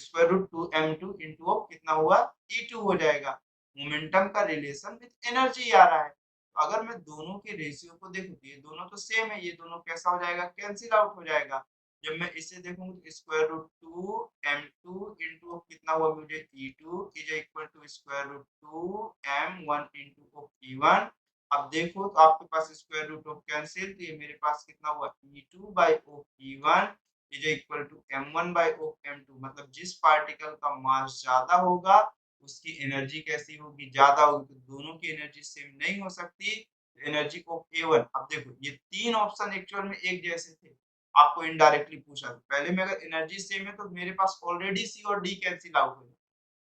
square root 2 m2 into of कितना हुआ? E2 हो जाएगा। मोमेंटम का रिलेशन विद एनर्जी आ रहा है। तो अगर मैं दोनों के रेशियो को देखूं तो ये दोनों तो सेम है, ये दोनों कैसा हो जाएगा? कैंसिल आउट हो जाएगा। जब मैं इसे देखूंगा तो square root 2 m2 into of कितना हुआ मुझे? E2 is equal to square root 2 m1 into of E1। अब देखो तो आपके पास स्क्वायर रूट ऑफ कैंसिल, तो ये मेरे पास कितना हुआ? E2 by of E1 is equal to m1 by of m2। मतलब जिस पार्टिकल का मास ज्यादा होगा उसकी एनर्जी कैसी होगी? ज्यादा होगी। तो दोनों की एनर्जी सेम नहीं हो सकती। एनर्जी ऑफ A1, अब देखो ये तीन ऑप्शन एक्चुअल में एक जैसे थे, आपको इनडायरेक्टली पूछा तो पहले में अगर एनर्जी सेम है तो मेरे पास ऑलरेडी सी और डी कैंसिल आउट हो जाए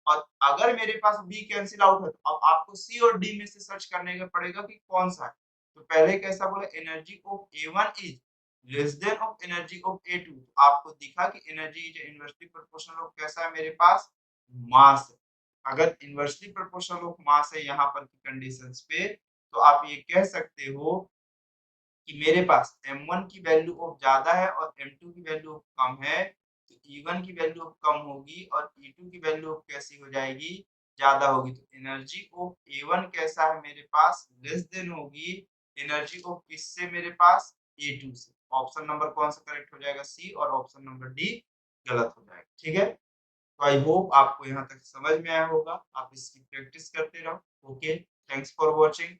और अगर मेरे पास बी कैंसिल आउट है तो अब आपको सी और डी में से सर्च करने का पड़ेगा कि कौन सा है। तो पहले कैसा बोला energy of A1 is less than of energy of A2. आपको दिखा कि energy is inversely proportional of कैसा है मेरे पास मास है। अगर इनवर्सली प्रोपोर्शनल ऑफ मास है यहाँ पर की कंडीशंस पे तो आप ये कह सकते हो कि मेरे पास m1 की वैल्यू ऑफ ज्यादा है और m2 की वैल्यू ऑफ कम है तो e1 की वैल्यू ऑफ कम होगी और e2 की वैल्यू ऑफ कैसी हो जाएगी ज्यादा होगी। तो एनर्जी ऑफ a1 कैसा है मेरे पास लेस देन होगी एनर्जी ऑफ किससे मेरे पास a2 से। ऑप्शन नंबर कौन सा करेक्ट हो जाएगा सी और ऑप्शन नंबर डी गलत हो जाएगा। ठीक है तो आई होप आपको यहाँ तक समझ में आया होगा। आप इसकी प्रैक्टिस करते रहो। Okay thanks for watching.